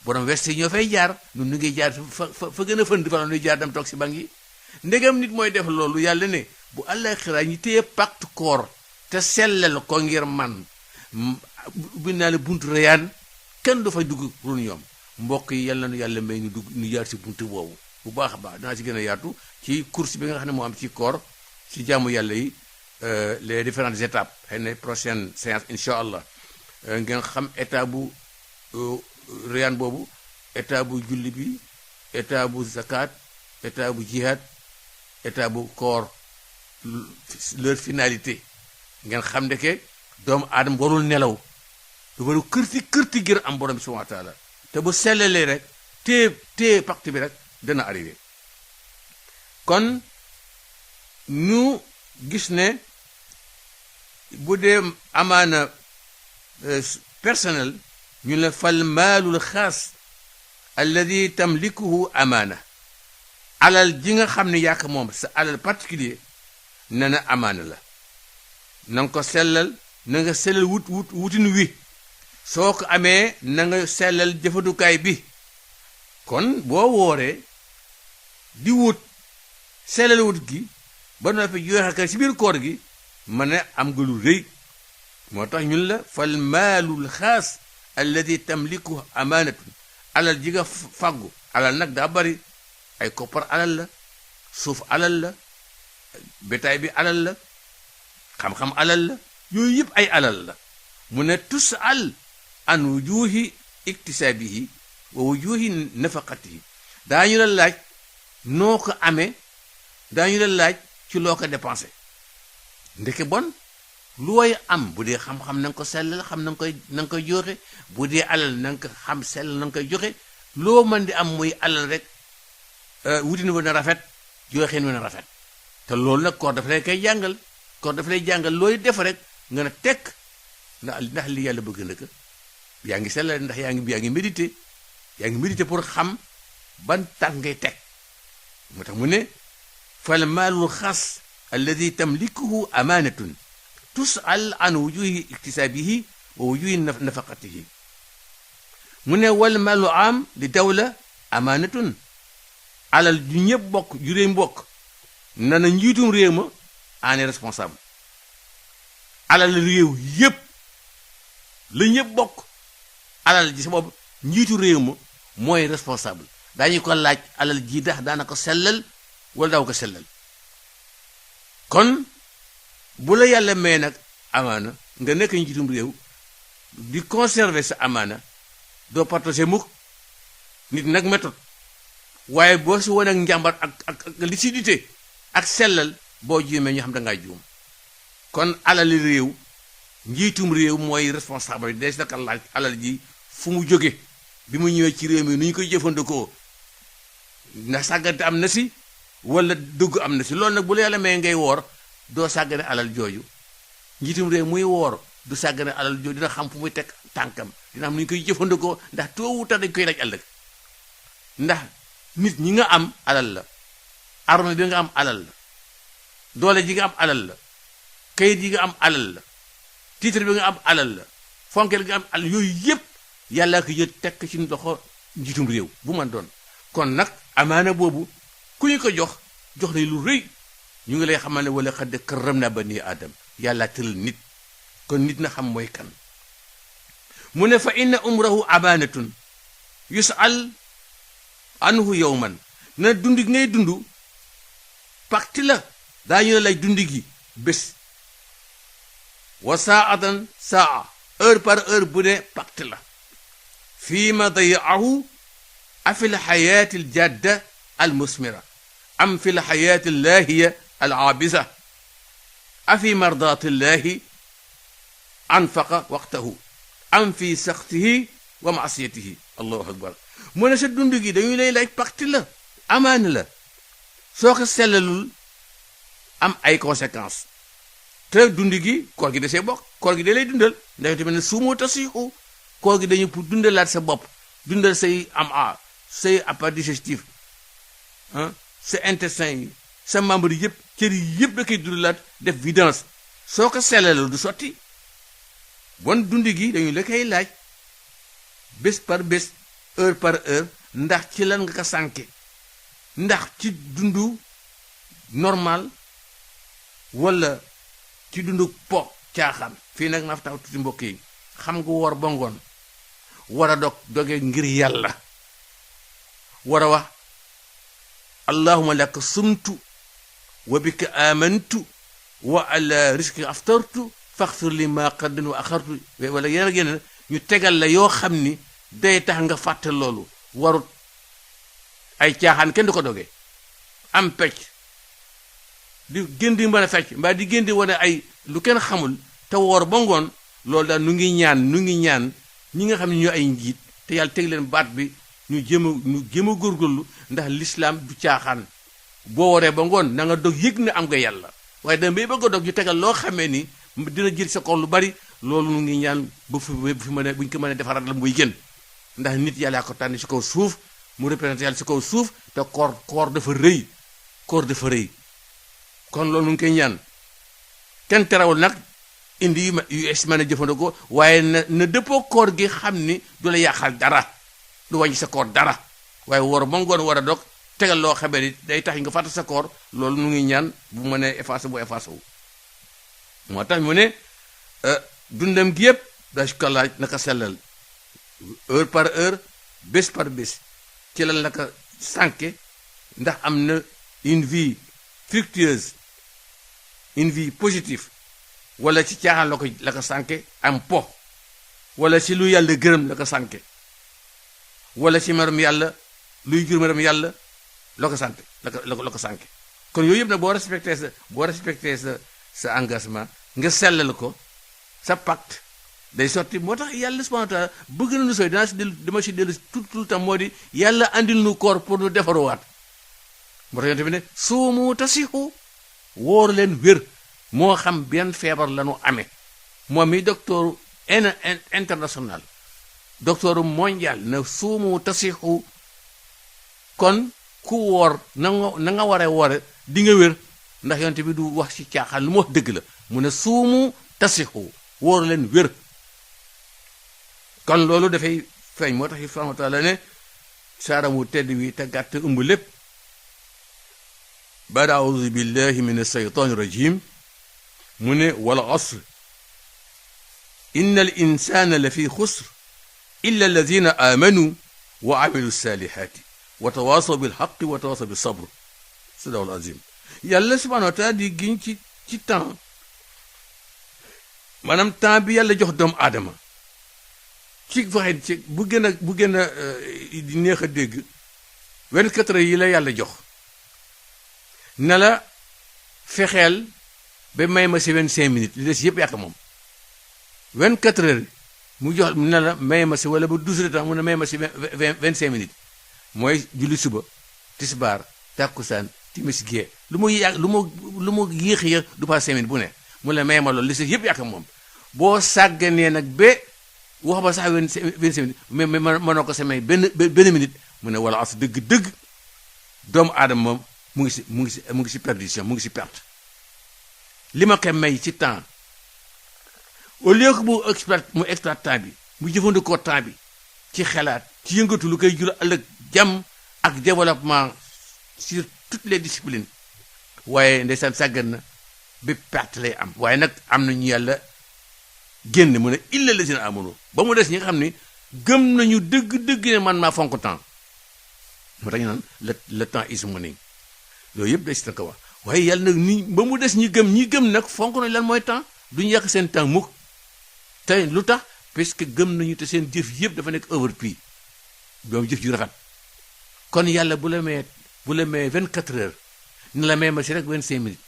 borom weste ñoo fay jaar nun nu ngi jaar fa gën a fënd fa la ñuy jaar dem toog si bank yi ndegam nit mooy def loolu yàlla ne bu àllaaxira ñi téye pacte koor te sellal ko ngir man bi naa la buntu rayaan kenn du fay dugg run ñoom mbokk yi yàlla nu yàlla may ñu dugg ñu jaar si buntu boobu bu baax a baax danaa si gën a yaatu ci course bi nga xam ne moo am ci koor ci jaamu yàlla yi les différentes étapes xëy na prochaine séance incha allah ngeen xam état bu rayaan boobu état bu julli bi état bu zakat état bu jihad état bu koor leur finalité ngeen xam ne que doomu aadama warul nelaw du waru kërti ngir am borom bi subhanahu wa taala te bu sellalee rek téye pacte bi rek dana arrivé kon ñu gis ne bu dee amaana personnel ñu la fal maalul xaas alladi tamlikuhu amaana alal ji nga xam ne yàq moom sa alal particulier ne na amaana la na nga ko sellal na nga sellal wutin wi soo ko amee na nga sellal jëfandukaay bi kon boo wooree di wut sellal wut gi ba noppi joxe ko ci biir koor gi mën a am nga lu rëy moo tax ñun la fal maalul xaas alladi tamliku amaanatun alal ji nga fàggu alal nag daa bari ay koppar alal la suuf alal la bétail bi alal la xam-xam alal la yooyu yëpp ay alal la mu ne tusal an wujuhi iktisaabihi wa wujuhi nafaqatihi daañu la laaj noo ko amee daañu la laaj ci loo ko dépensé ndeke bon lu way am bu dee xam-xam na nga ko sellal xam na nga koy joxe bu dee alal na nga ko xam sellal na nga koy joxe loo mën di am muy alal rek wutin wa na rafet joxeen wa na rafet te loolu nag koor dafa lay koy jàngal koor dafa lay jàngal looy def rek nga ne tekk ndax li yàlla bëgg na ko yaa ngi sellal ndax yaa ngi méditer pour xam ban tànk ngay teg moo tax mu ne fal maalul xaas alladi tamlikuhu amaanatun tusal an wujuhi iktisaabihi wa wujuhi nafaqatihi mu ne wal maalu am li dawla amaanatun alal ju ñëpp bokk ju réew mbokk na njiitum réew ma en est responsable alal réew yépp la ñëpp bokk alal ji sa bopp njiitu réew ma mooy responsable daañu ko laaj alal ji dax daana ko sellal wala daaw ko sellal kon bu la yàlla may nag amaana nga nekk njiitum réew di conserver sa amaana doo partager mukk nit nag méthode waaye boo si wane ak njàmbar ak lucidité ak sellal boo juumee ñu xam da ngaa juum kon alali réew njiitum réew mooy responsable bi des naka laaj alal ji fu mu jóge bi mu ñëwee ci réew mi nu ñu koy jëfandikoo ndax sàggante am na si wala dugg am na si loolu nag bu la yàlla may ngay woor doo sàggane alal jooju njiitum réew muy woor du sàggane alal jooju dina xam fu muy teg tànkam dina xam nu ñu koy jëfandikoo ndax tôt ou tard dañ koy laaj ëllëg ndax nit ñi nga am alal la arme bi nga am alal la doole ji nga am alal la kayit yi nga am alal la titre bi nga am alal la fonkel nga am alal yooyu yëpp yàlla ko jël tekk ci loxo njiitum réew bu man doon kon nag amaana boobu ku ñu ko jox lay lu rëy ñu ngi lay xamal ne wala xad karram na bani aadam yàlla tëral nit kon nit na xam mooy kan mu ne fa inna umrahu amaanatun yusal anhu yawman na dund gi ngay dund pacte la daañu la lay dund gi bés wa saatan saa heure par heure bu ne pacte la fii ma dayaahu afi lxayaati aljadda almusmira am fi lxayaati allahiya alabisa afi mardaati allahi anfaqa waqtahu am fi saxtihi wa maasiyatihi allahu akbar mu ne sa dund gi dañuy lay laaj pacte la amaana la soo ko sellalul am ay conséquences te dund gi koor gi da see bokk koor gi da lay dundal ndax tamit ne suumoo tasiixu koor gi dañu pour dundalaat sa bopp dundal say say appareil digestif sa intestin yi sa membre yëpp cër yi yëpp da koy dundalaat def vidange soo ko sellalul du sotti bon dund gi dañu la koy laaj bés par bés heure par heure ndax ci lan nga ko sànke ndax ci dundu normal wala ci dundu po caaxaan fii nag naa fa taw tuuti mbokk yi xam nga woor ba ngoon war a doge ngir yàlla war a wax allahuma laka sumtu wa bika amantu wa ala risqi aftartu faxfir li ma qaddamtu wa axartu wala yeneen ak yeneen ñu tegal la yoo xam ni day tax nga fàtte loolu warut ay caaxaan kenn du ko doge am pecc di gën di mën a fecc mbaa di gën di wane ay lu kenn xamul te woor ba ngoon loolu daal nu ngi ñaan ñi nga xam ne ñoo ay njiit te yàlla teg leen baat bi ñu jéem a góorgóorlu ndax lislaam du caaxaan boo waree ba ngoon na nga dog yëg ne am nga yàlla waaye dama bay bëgg a dog ñu tegal loo xamee ni dina jël sa koor lu bari loolu nu ngi ñaan ba fi mën a buñ ko mën a defaraat la muy gën ndax nit yàllaa ko tànn ci kaw suuf mu représenté yàlla ci kaw suuf te koor dafa rëy kon loolu nu ngi koy ñaan kenn terawul nag indi yu es mën a jëfandikoo waaye na dëppoo koor gi xam ni du la yàqal dara du wàññi sa koor dara waaye war ba ngoon war a dog tegal loo xamee ni day tax nga fàtte sa koor loolu nu ngi ñaan bu mënee effacé bu effacé wu moo tax mu ne dundam gi yëpp dañ ko laaj naka sellal heure par heure bés par bés ci lan la ko sànke ndax am na une vie fructueuse une vie positive wala ci caaxaan la ko sànke am po wala ci lu yàlla gërëm la ko sànke wala ci meram yàlla luy jur meram yàlla la ko sànke la ko sànke kon yooyu yëpp nag boo respecté sa engagement nga sellal ko sa pacte day sotti moo tax yàlla subhanahu wa taala bëgg na nu sooy dama si dellu tout le temps moo di yàlla andil nu koor pour nu defaruwaat moo tax yonte bi ne suumu tasixu wóor leen wér moo xam benn feebar la nu amee moom mi docteur international docteur mondial na suumu tasixu kon ku woor na nga waree woore di nga wér ndax yonte bi du wax ci caaxaan lu mu wax dëgg la mu ne suumu tasixu wóor leen wér kon loolu dafay feeñ moo tax subhanahu wa taala ne saaramu tedd wi te gàtt ëmb lépp baada audu billahi min alsheytan irrajim mu ne wal asr inna al insana la fi xusr illa alladina amanu wa amilu salihati wa tawasaw bilxaqi wa tawasaw bisabr sadaqul azim yàlla subhanahu wa taala di giñ ci temps maanaam temps bi yàlla jox doomu aadama ci waxe ci bu gën a neex a dégg 24 heures yi la yàlla jox ne la fexeel ba may ma si 25 minutes li des yëpp yàq moom 24 heures mu jox ne la may ma si wala ba 12 heures temps mu ne may ma si 25 minutes mooy julli suba tisbaar tàkkusaan timis gee lu mu yàgg lu mu yéex du pas 5 minutes bu ne mu la may ma loolu li des yëpp yàq moom boo sàgganee nag ba wax ba sax 25 minutes mais mënoo ko samay benn minute mu ne wala as dëgg-dëgg doomu aadama moom mu ngi si perdition mu ngi si perte li ma ko may ci temps au lieu que mu exploite temps bi mu jëfandikoo temps bi ci xalaat ci yëngatu lu koy jur ëllëg jàmm ak développement sur toutes les disciplines waaye ndeysaan sàggan na bi perte lay am waaye nag am na ñu yàlla génn mu ne illa lazina amanu ba mu des ñi nga xam ni gëm nañu dëgg-dëgg ne man maa fonk temps moo tax ñu naan le temps is money loolu yëpp day si na ko wax waaye yàlla nag ni ba mu des ñi gëm nag fonk nañ lan mooy temps duñu yàq seen temps mukk te lu tax parce que gëm nañu te seen jëf yëpp dafa nekk overprix doom jëf ju rafet kon yàlla bu la mee 24 heures ni la may ma si rek 25 minutes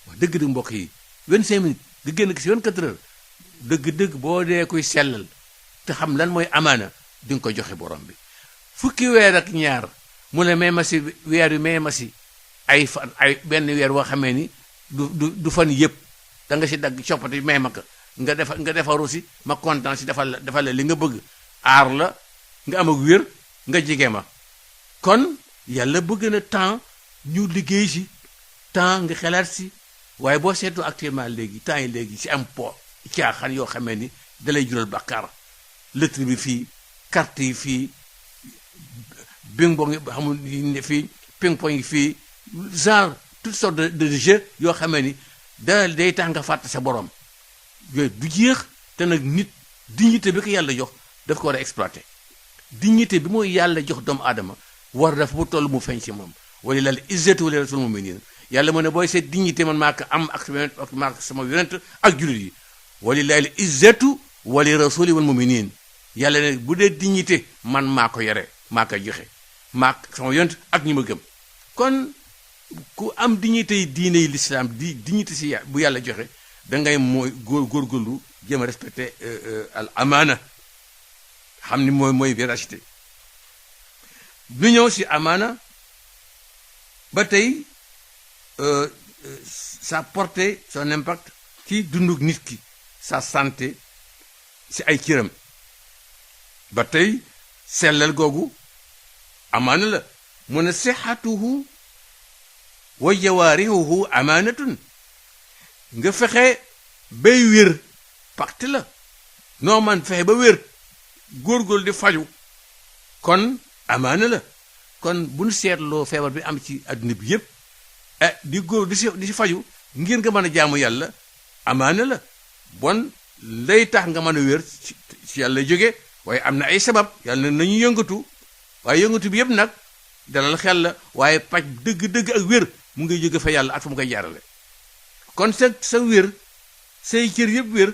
wax dëgg-dëgg mbokk yi 25 minutes nga génn ki si 24 heures dëgg-dëgg boo dee koy sellal te xam lan mooy amaana di nga ko joxe borom bi fukki weer ak ñaar mu la may ma si weer yu may ma si ay fan ay benn weer boo xamee ni du fan yëpp da nga si dagg coppati may ma ko nga defaru si ma kontaan si defal la li nga bëgg aar la nga am ak wér nga jige ma kon yàlla bëgg na temps ñu liggéey si temps nga xelaat si waaye boo seetlu actuellement léegi temps yi léegi si am po caaxaan yoo xamee ni dalay jural bàkkaar lettre bi fii carte yi fii bing bong xamul ne fii ping pong yi fii genre toutes sortes de jeux yoo xamee ni day tax nga fàtte sa borom yooyu du jeex te nag nit dignité bi ko yàlla jox daf ko war a exploiter dignité bi mooy yàlla jox doomu aadama war dafa bu toll mu feeñ si moom wala lal izzatu wala rasul mu'minin yàlla mu ne booy seet dignité man maa ko am ak sama yonent ak jullit yi walillahi izzatu wali rasuli wal mu'minin yàlla ne bu dee dignité man maa ko yore maa ko joxe maa sama yonent ak ñi ma gëm kon ku am dignité yi diine yi l'islam dignité si bu yàlla joxe da ngay mooy góorgóorlu jéem a respecté al amaana xam ni mooy véracité lu ñëw si amaana ba tey sa portée son impact ci dundu nit ki sa santé si ay cëram ba tey sellal googu amaana la mu ne sihatuhu wa jawaarihuhu amaanatun nga fexe bay wér pacte la noo man fexe ba wér góorgóorlu di faju kon amaana la kon bu ñu seetloo feebar bi am ci adduna bi yëpp di góor di si faju ngir nga mën a jaamu yàlla amaana la bon lay tax nga mën a wér ci yàlla jóge waaye am na ay sabab yàlla nañu yëngatu waaye yëngatu bi yëpp nag dalal xel la waaye paj dëgg-dëgg ak wér mu ngay jóge fa yàlla ak fa mu koy jaarale kon sa wér say cër yëpp wér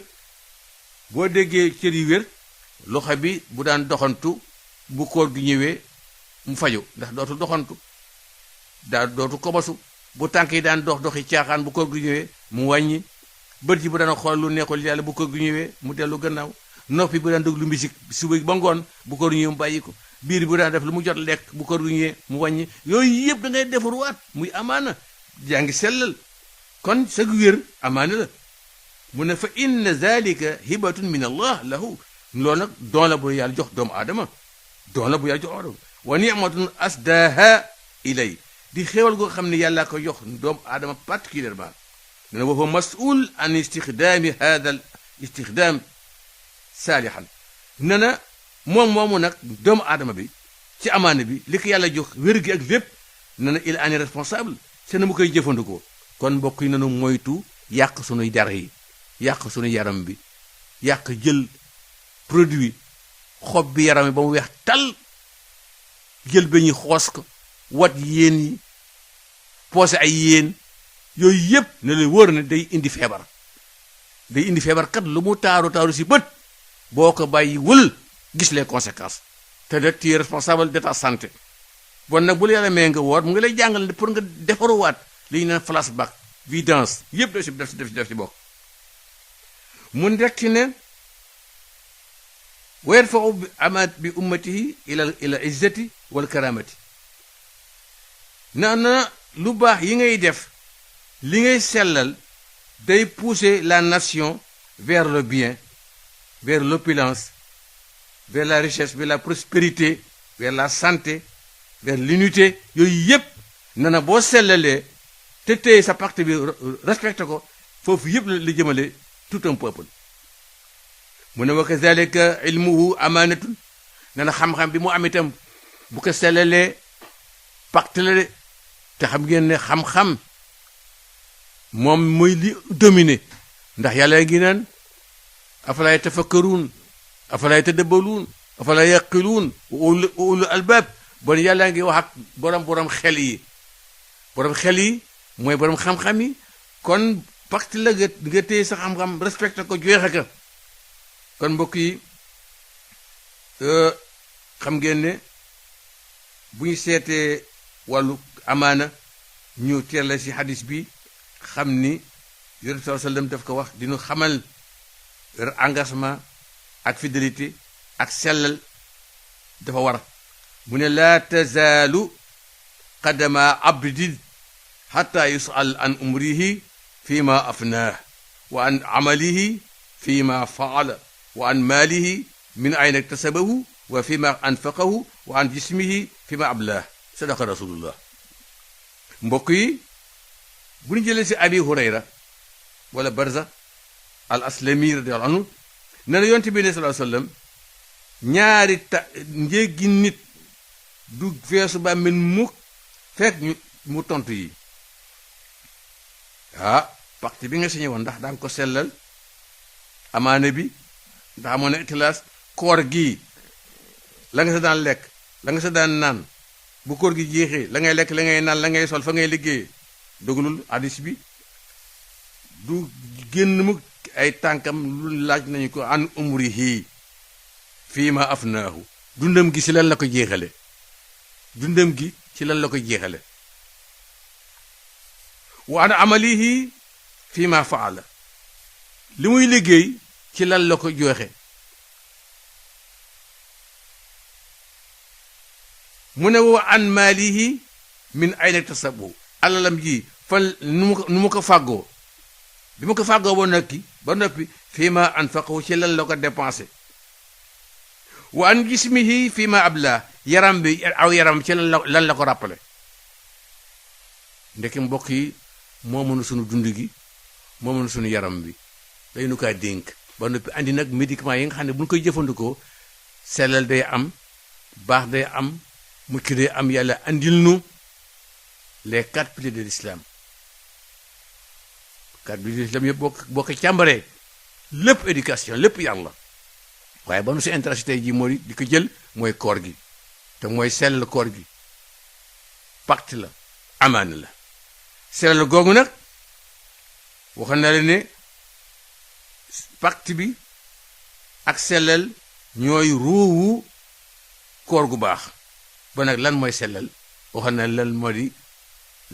boo déggee cër yi wér loxo bi bu daan doxantu bu koor gi ñëwee mu faju ndax dootu doxantu dootu kobasu bu tànk yi daan doxi caaxaan bu koor gi ñëwee mu wàññi bët yi bu daan xool lu neexul yàlla bu koor gi ñëwee mu dellu gannaaw noppi bu daan déglu musique suba ba ngoon bu koor gi ñëwee mu bàyyi ko biir bu daan def lu mu jot lekk bu koor gi ñëwee mu wàññi yooyu yëpp da ngay defaruwaat muy amaana yaa ngi sellal kon sag wér amaana la mu ne fa inna zalika hibatun min allah lahu loolu nag doon la bu yàlla jox doomu aadama doon la bu yàlla jox aadama wa ni'matun asdaha ilay di xéewal goo xam ne yàlla ko jox doomu aadama particulièrement ne wa huwa mas'ul an istixdaami hada al istixdaam saalihan ne na moom moomu nag doomu aadama bi ci amaana bi li ko yàlla jox wér gi ak lépp ne na il en est responsable c'est na mu koy jëfandikoo kon mbokk yi nanu moytu yàq sunuy der yi yàq sunu yaram bi yàq jël produit xob bi yaram bi ba mu weex tal jël ba ñu xoos ko wat yéen yi poosé ay yéen yooyu yëpp ne la wóor ne day indi feebar kat lu mu taaru si bët boo ko bàyyi wël gis les conséquences te de tu es responsable de ta santé bon nag bu la yàlla mee nga woor mu ngi lay jàngal pour nga defaruwaat li ñu naan flashback vidange yëpp def si bokk mun rek ci ne wa yarfa'u bi amaat bi ummatihi ila izzati wal karamati na lu baax yi ngay def li ngay sellal day pousser la nation vers le bien vers l'opulence vers la richesse vers la prospérité vers la santé vers l'unité yooyu yëpp na boo sellalee te tey sa pacte bi respecté ko foofu yëpp la jëmale tout un peuple mu ne wa kazalika ilmuhu amaanatun ne na xam-xam bi mu am itam bu ko sellalee pacte la de te xam ngeen ne xam-xam moom mooy li dominé ndax yàlla ngi naan afalay tafakkaruun afalay tadabbaruun afala yaqiluun wa ulu albab bon yàlla ngi wax ak borom xel yi mooy borom xam-xam yi kon pacte la nga téye sa xam-xam respecté ko joxe ko kon mbokk yi xam ngeen ne bu ñu seetee wàllu amaana ñu teel ci hadis bi xam ni yonent sallallahu alayhi wasallam daf ko wax dinu xamal engagement ak fidélité ak sellal dafa war mu ne laa tazaalu qadama abdin xata yusal an umrihi fi ma afnaah wa an amalihi fi ma faala wa an maalihi min ayna iktasabahu wa fi ma anfaqahu wa an jismihi fi ma ablaah sadaqa rasulullah mbokk yi bu ñu jëlee ci abi hurayra wala barza al aslami radiyallahu anhu ne na yonte bi ne sallallahu alayhi wasallam ñaari njéggi nit du feesu ba min mukk fekk mu tontu yi pacte bi nga signé woon ndax danga ko sellal amaane bi ndax amoon na ixtilaas koor gii la nga sa daan lekk la nga sa daan naan bu koor gi jeexee la ngay lekk la ngay naan la ngay sol fa ngay liggéey dogalul hadis bi du génn mu ay tànkam lu laaj nañu ko an umrihi fii ma afnaahu dundam gi ci lan la ko jeexale wa an amalihi fii ma faala li muy liggéey ci lan la ko joxe mu ne wa an maalihi min ayna tasabu alalam ji fan nu mu ko fàggoo bi mu ko fàggoo ba noppi fii ma anfaqahu ci lan la ko dépensé wa an jismihi fii ma abla yaram bi aw yaram ci lan la ko rappelé ndeke mbokk yi moo mënu sunu dund gi moo mënu sunu yaram bi day nu kaa dénk ba noppi andi nag médicament yi nga xam ne bu ñu koy jëfandikoo sellal day am baax day am mucc day am yàlla andil nu les 4 piliers de l'islam 4 piliers de l'islam yëpp boo ko càmbaree lépp éducation lépp yàlla waaye ba nu si intéressé tey jii moo di ko jël mooy koor gi te mooy sellal koor gi pacte la amaana la sellal googu nag waxoon na la ne pacte bi ak sellal ñooy ruuwu koor gu baax ba nag lan mooy sellal waxoon na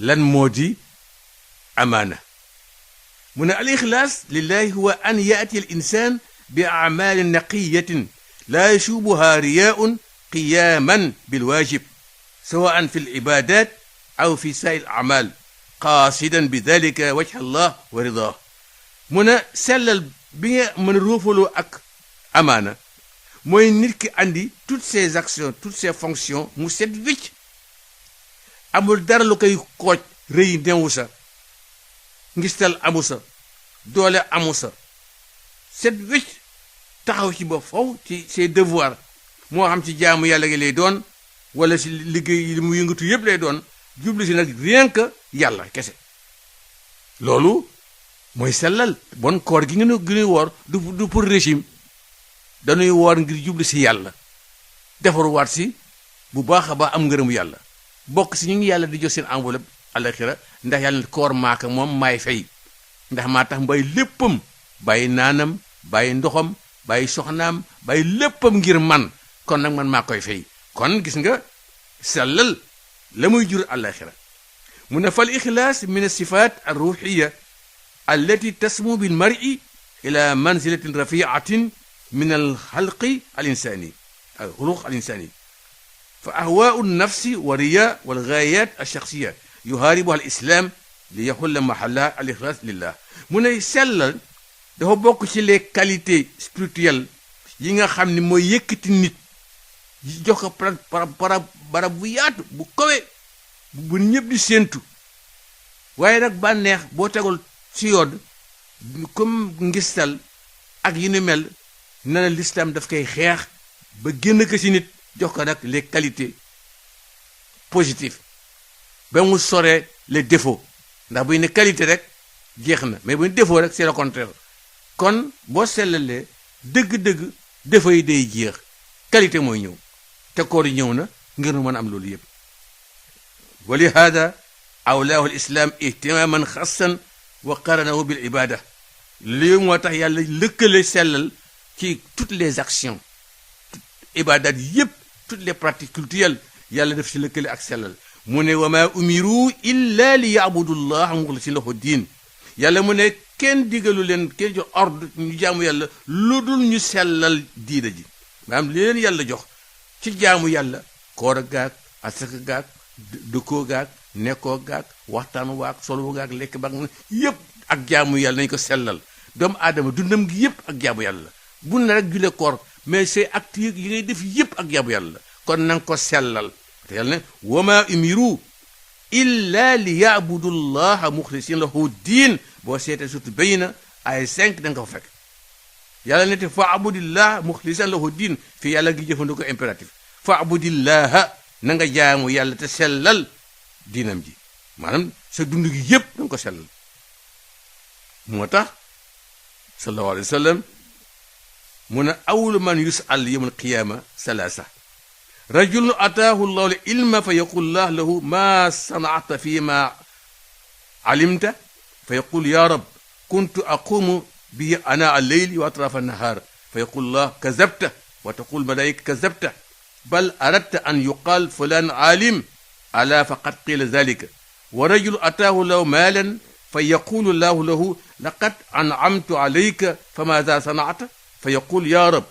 lan moo di amaana mu ne al ixlaas lillahi huwa an yaati al insan bi amalin naqiyatin laa yashubuha riyaun qiyaman bilwaajib sawaan fi libadat aw fi saa'il amal qaasidan bi dalika wajha allah wa ridah mu ne sellal bi nga mën a róofaloo ak amaana mooy nit ki andi toutes ses actions toutes ses fonctions mu set wicc amul dara lu koy kooj rëy newu sa ngistal amu sa doole amu sa set wicc taxaw ci ba faw ci ses devoirs moo xam ci jaamu yàlla gi lay doon wala ci liggéey yi mu yëngatu yépp lay doon jublu si nag rien que yàlla kese loolu mooy sellal bon koor gi ngeen woor du pour régime dañuy woor ngir jublu si yàlla defaruwaat si bu baax a baax am ngërëmu yàlla bokk si ñu ngi yàlla di jox seen enveloppe alaxira ndax yàlla koor maaka moom maay fay ndax maa tax mbay léppam bàyyi naanam bàyyi ndoxam bàyyi soxnaam bàyyi léppam ngir man kon nag man maa koy fay kon gis nga sellal la muy jur alaxira mu ne fal ixlaas min as-sifaat ar-ruuxiya allati tasmu bil mar'i ila manzilatin rafiatin min al-xalqi al-insaani al-xuluq al-insaani fa ahwaau an-nafsi wa riyaa wal gaayaat ash-shaxsiya yuhaaribuha al-islaam li yaxulla mahalla al-ixlaas lillah mu ne sellal dafa bokk ci les qualités spirituelles yi nga xam ne mooy yëkkati nit jox ko barab bu yaatu bu kawe bu ñëpp di séentu waaye nag bànneex boo tegul ci yoon comme ngistal ak yi ni mel na la l'islam daf koy xeex ba génn ko ci nit jox ko nag les qualités positives ba mu soree les défauts ndax buy ne qualité rek jeex na mais bu ñu défaut rek c'est le contraire kon boo sellalee dëgg-dëgg défaut yi day jeex qualité mooy ñëw te koor yi ñëw na ngir nu mën a am loolu yëpp wa li hada awlaahu al islam ihtimaman xassan wa qaranahu bil ibada lii moo tax yàlla lëkkale sellal ci toutes les actions ibadat yëpp toutes les pratiques culturelles yàlla def ci lëkkale ak sellal mu ne wa ma umiru illa li yabudu llah muxlisin lahu diin yàlla mu ne kenn digalu leen kenn jox ordre ñu jaamu yàlla lu dul ñu sellal diina ji maanaam li leen yàlla jox ci jaamu yàlla koor gaag asaka gaag dëkkoo gaag nekkoo gaag waxtaan waag solo gaag lekk baag yëpp ak jaamu yàlla nañ ko sellal doomu aadama dundam gi yëpp ak jaamu yàlla bu ne rek jule koor mais c'est acte yi ngay def yëpp ak jaamu yàlla kon na nga ko sellal te yàlla ne wama umiru illa li yabudu llaha muxlisin lahu diin boo seetee surtout béy na ay 5 da nga ko fekk yàlla ne te fa abudillah muxlisan lahu diin fii yàlla gi jëfandikoo impératif fa abudillaha na nga jaamu yàlla te sellal diinam ji maanaam sa dund gi yëpp da nga ko sellal moo tax sallallahu alayhi wa sallam mu ne awwalu man yus'al yawm alqiyama salaasa rajulun ataahu llahu l ilma fa yaqul llah lahu ma sanata fi ma alimta fa yaqul ya rab kuntu aqumu bihi ana alleyli wa atrafa annahar fa yaqul llah kazabta wa taqul malaika kazabta bal aradta an yuqal fulan alim ala faqad qila dhalika wa rajul ataahu lahu maalan fa yaqulu llahu lahu laqad an'amtu alayka famaza sanata fa yaqul ya rab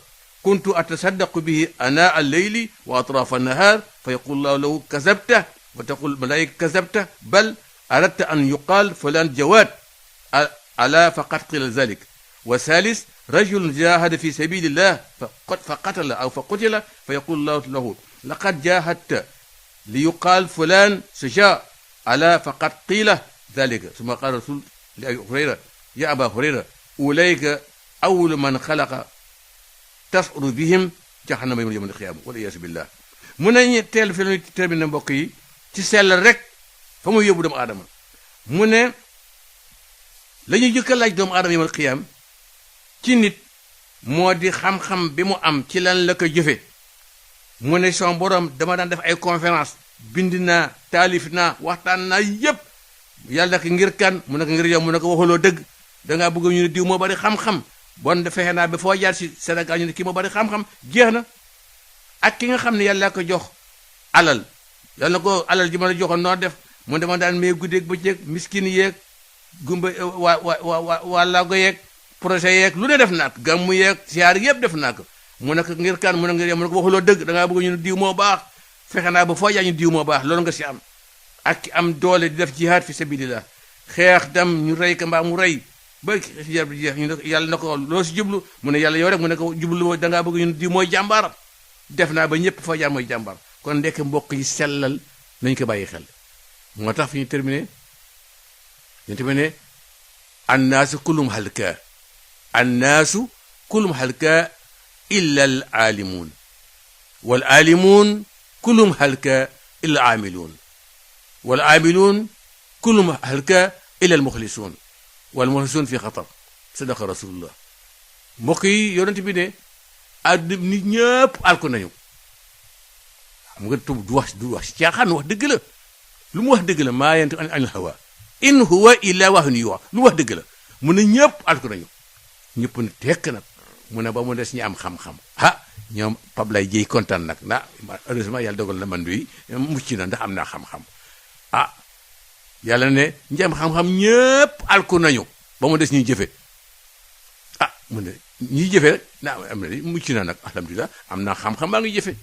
kuntu atasaddaqu bihi ana alleyli wa atrafa annahar fa yaqul llahu lahu kazabta wa taqul malaika kazabta bal aradta an yuqal fulan jawad ala faqad qila dhalik wa thalith rajul jahada fi sabilillah fa qatala aw fa qutila fa yaqul llahu lahu laqad jahadta li yuqal fulan suja ala faqad qila dhalika summa qala rasul li abi hurayra ya aba hurayra ulayka awwalu man xalaqa tasuru bihim jahannama yawmal qiyaama wal iyaasu billah mun nañu teel fi lañu terminé mbokk yi ci sellal rek fa muy yóbbu doomu aadama mu ne la ñuy jëkk a laaj doomu aadama yawmal qiyaama ci nit moo di xam-xam bi mu am ci lan la ko jëfe mu ne son borom dama daan def ay conférence bind naa taalif naa waxtaan naa yépp yàlla ko ngir kan mu ne ko ngir yow mu ne ko waxuloo dëgg dangaa bëgg ñu ne diw moo bari xam-xam bon fexe naa ba foo jaar si Sénégal ñu ne kii moo bari xam-xam jeex na ak ki nga xam ne yàlla ko jox alal yàlla ko alal ji ma la joxoon noo def mu dama daan may guddeeg bëccëg miskin yeeg gumba waa laago yeeg projet yeeg lu ne def naa ko gàmmu yeeg siyaar yëpp def naa ko mu ne ko ngir kan mu ne ngir yow mu ne ko waxuloo dëgg dangaa bëgg ñu ne diw moo baax fexe naa ba foo jaar ñu diw moo baax loolu nga si am ak am doole di def jihaad fi sabilillah xeex dem ñu rey ka mbaa mu rey ba jar bi jeex ñu ne yàlla na ko loo si jublu mu ne yàlla yow rek mu ne ko jublu dangaa bëgg ñu ne diw mooy jàmbaar def naa ba ñëpp foo jaar mooy jàmbaar kon ndekk mbokk yi sellal nañ ko bàyyi xel moo tax fi ñu terminé annaasu kullum halka annaasu kullum halka illa al aalimuun wal aalimuun kullum halka illa al aamiluun wal aamiluun kullum halka illa al muxlisuun wal muxlisuun fi xatar sadaqa rasulullah mbokk yi yonent bi ne àdduna nit ñëpp alko nañu xam nga du wax ci caaxaan wax dëgg la lu mu wax dëgg la maa yantiqu anil hawa in huwa illa wahyun yuuhaa lu wax dëgg la mu ne ñëpp alko nañu ñëpp ne tekk nag mu ne ba mu des ñi am xam-xam ñoom Pape lay jéy kontaan nag ndax heureusement yàlla dogal na man bi mucc na ndax am naa xam-xam yàlla ne ñi am xam-xam ñëpp alko nañu ba mu des ñuy jëfe mu ne ñiy jëfe rek am na mucc na nag alhamdulilah am naa xam-xam baa ngi jëfe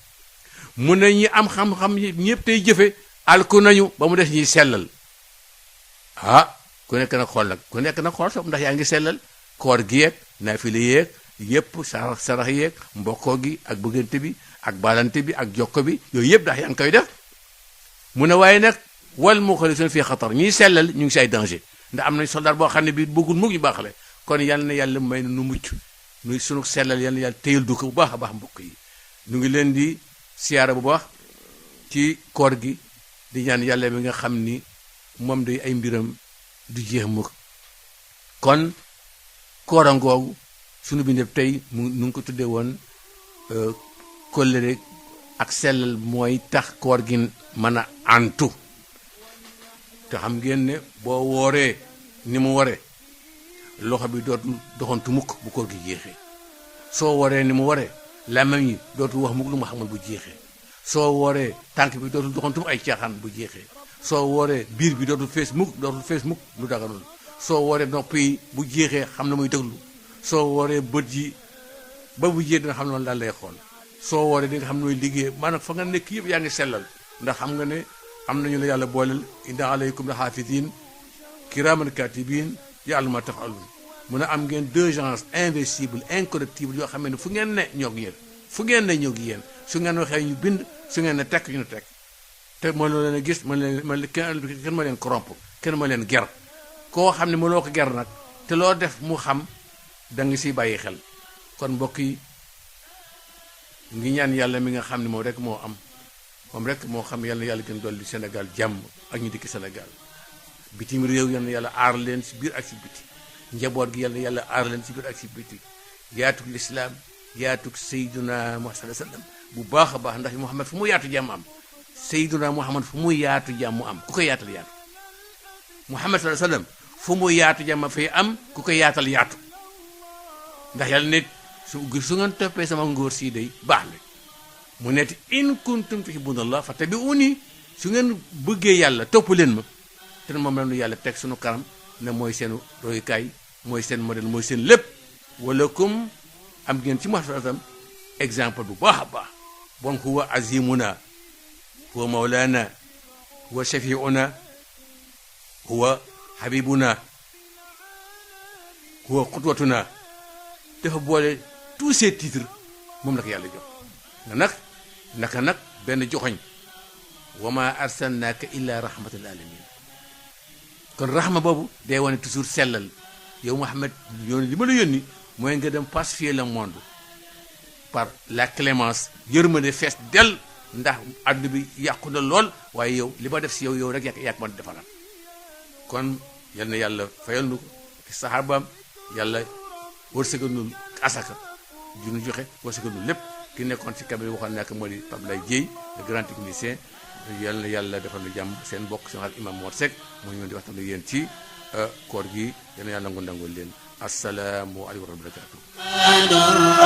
mu ne ñi am xam-xam ñëpp tey jëfe alko nañu ba mu des ñuy sellal ku nekk nag xool sob ndax yaa ngi sellal koor gi yeeg naafile yeeg yëpp sarax yeeg mbokkoo gi ak bëggante bi ak baalante bi ak jokko bi yooyu yëpp ndax yaa ngi koy def mu ne waaye nag wal muxlisuun fii xatar ñiy sellal ñu ngi si ay danger ndax am nañ soldat boo xam ne bi bëggul mukk ñu baaxale kon yal na yàlla may na nu mucc nuy sunu sellal yal na yàlla téyal du ko bu baax a baax mbokk yi ñu ngi leen di siyaara bu baax ci koor gi di ñaan yàlla mi nga xam ni moom day ay mbiram du jeex mukk kon koorangoogu sunu bi ndef tey nu ngi ko tuddee woon kóllëre ak sellal mooy tax koor gi mën a antu te xam ngeen ne boo wooree ni mu waree loxo bi dootul doxantu mukk bu koor gi jeexee soo wooree ni mu waree làmmiñ yi dootul wax mukk lu mu xamul bu jeexee soo wooree tànk bi dootul doxantu ay caaxaan bu jeexee soo wooree biir bi dootul fees mukk lu daganul soo wooree nopp yi bu jeexee xam na muy déglu soo wooree bët yi ba bu jeex dina xam ne loolu daal lay xool soo wooree di nga xam ne mooy liggéey maanaam fa nga nekk yëpp yaa ngi sellal ndax xam nga ne am nañu la yàlla booleel inna alaykum la xaafidin kiraman katibin ya'lamu ma taf'alun mun a am ngeen deux gens invincibles incorruptibles yoo xam ne fu ngeen ne ñoo ngi yéen fu ngeen ne ñoo ngi yéen su ngeen waxee ñu bind su ngeen ne tekk ñu ne tekk te mënoo leen a gis kenn ma leen corrompre kenn ma leen ger koo xam ne mënoo ko ger nag te loo def mu xam da nga siy bàyyi xel kon mbokk yi ngi ñaan yàlla mi nga xam ne moom rek moo am moom rek moo xam yàlla na yàlla gën dolli Sénégal jàmm ak ñu dikk Sénégal bitim réew yal na yàlla aar leen si biir ak si biti njaboot gi yal na yàlla aar leen si biir ak si biti yaatug lislaam yaatug Seyduna Muhammad sallallahu alayhi wasallam bu baax a baax ndax Muhammad fu mu yaatu jàmm am Seyduna Muhammad fu mu yaatu jàmm am ku ko yaatal yaatu Muhammad sallallahu alayhi wasallam fu mu yaatu jàmm fay am ku ko yaatal yaatu ndax yàlla ne su ngeen toppee sama ngóor sii day baax la mu netti in kuntum tuhibbuna Allah fattabi'uni su ngeen bëggee yàlla topp leen ma te moom la ñu yàlla teg suñu kanam ne mooy seen royukaay mooy seen modèle mooy seen lépp walakum am ngeen ci Muhammad exemple bu baax a baax bon huwa azimuna huwa mawlana huwa shafi'una huwa habibuna huwa qudwatuna dafa boole tous ces titres moom la ko yàlla jox naka nag benn joxoñ wa ma arsalnaaka illa rahmatal alamin kon rahma boobu day wane toujours sellal yow Muhammad yoon li ma la yónni mooy nga dem pacifier le monde par la clémence yërmande fees del ndax àdduna bi yàqu na lool waaye yow li ma def si yow rek yàq man defaraat kon yal na yàlla fayal nu ko ci saxaabaam yàlla wërsëgal nu asaka ju nu joxe wërsëgal nu lépp ki nekkoon ci cabinet waxoon nekk moo di Pape Lay Dieye le grand technicien yal na yàlla defal lu jàmm seen mbokk seen xarit imam Mor Seck moo ñu di waxtaan ak yéen ci koor gi yal na yàlla nangul leen assalaamu aleykum wa rahmatullahi wa barakatuh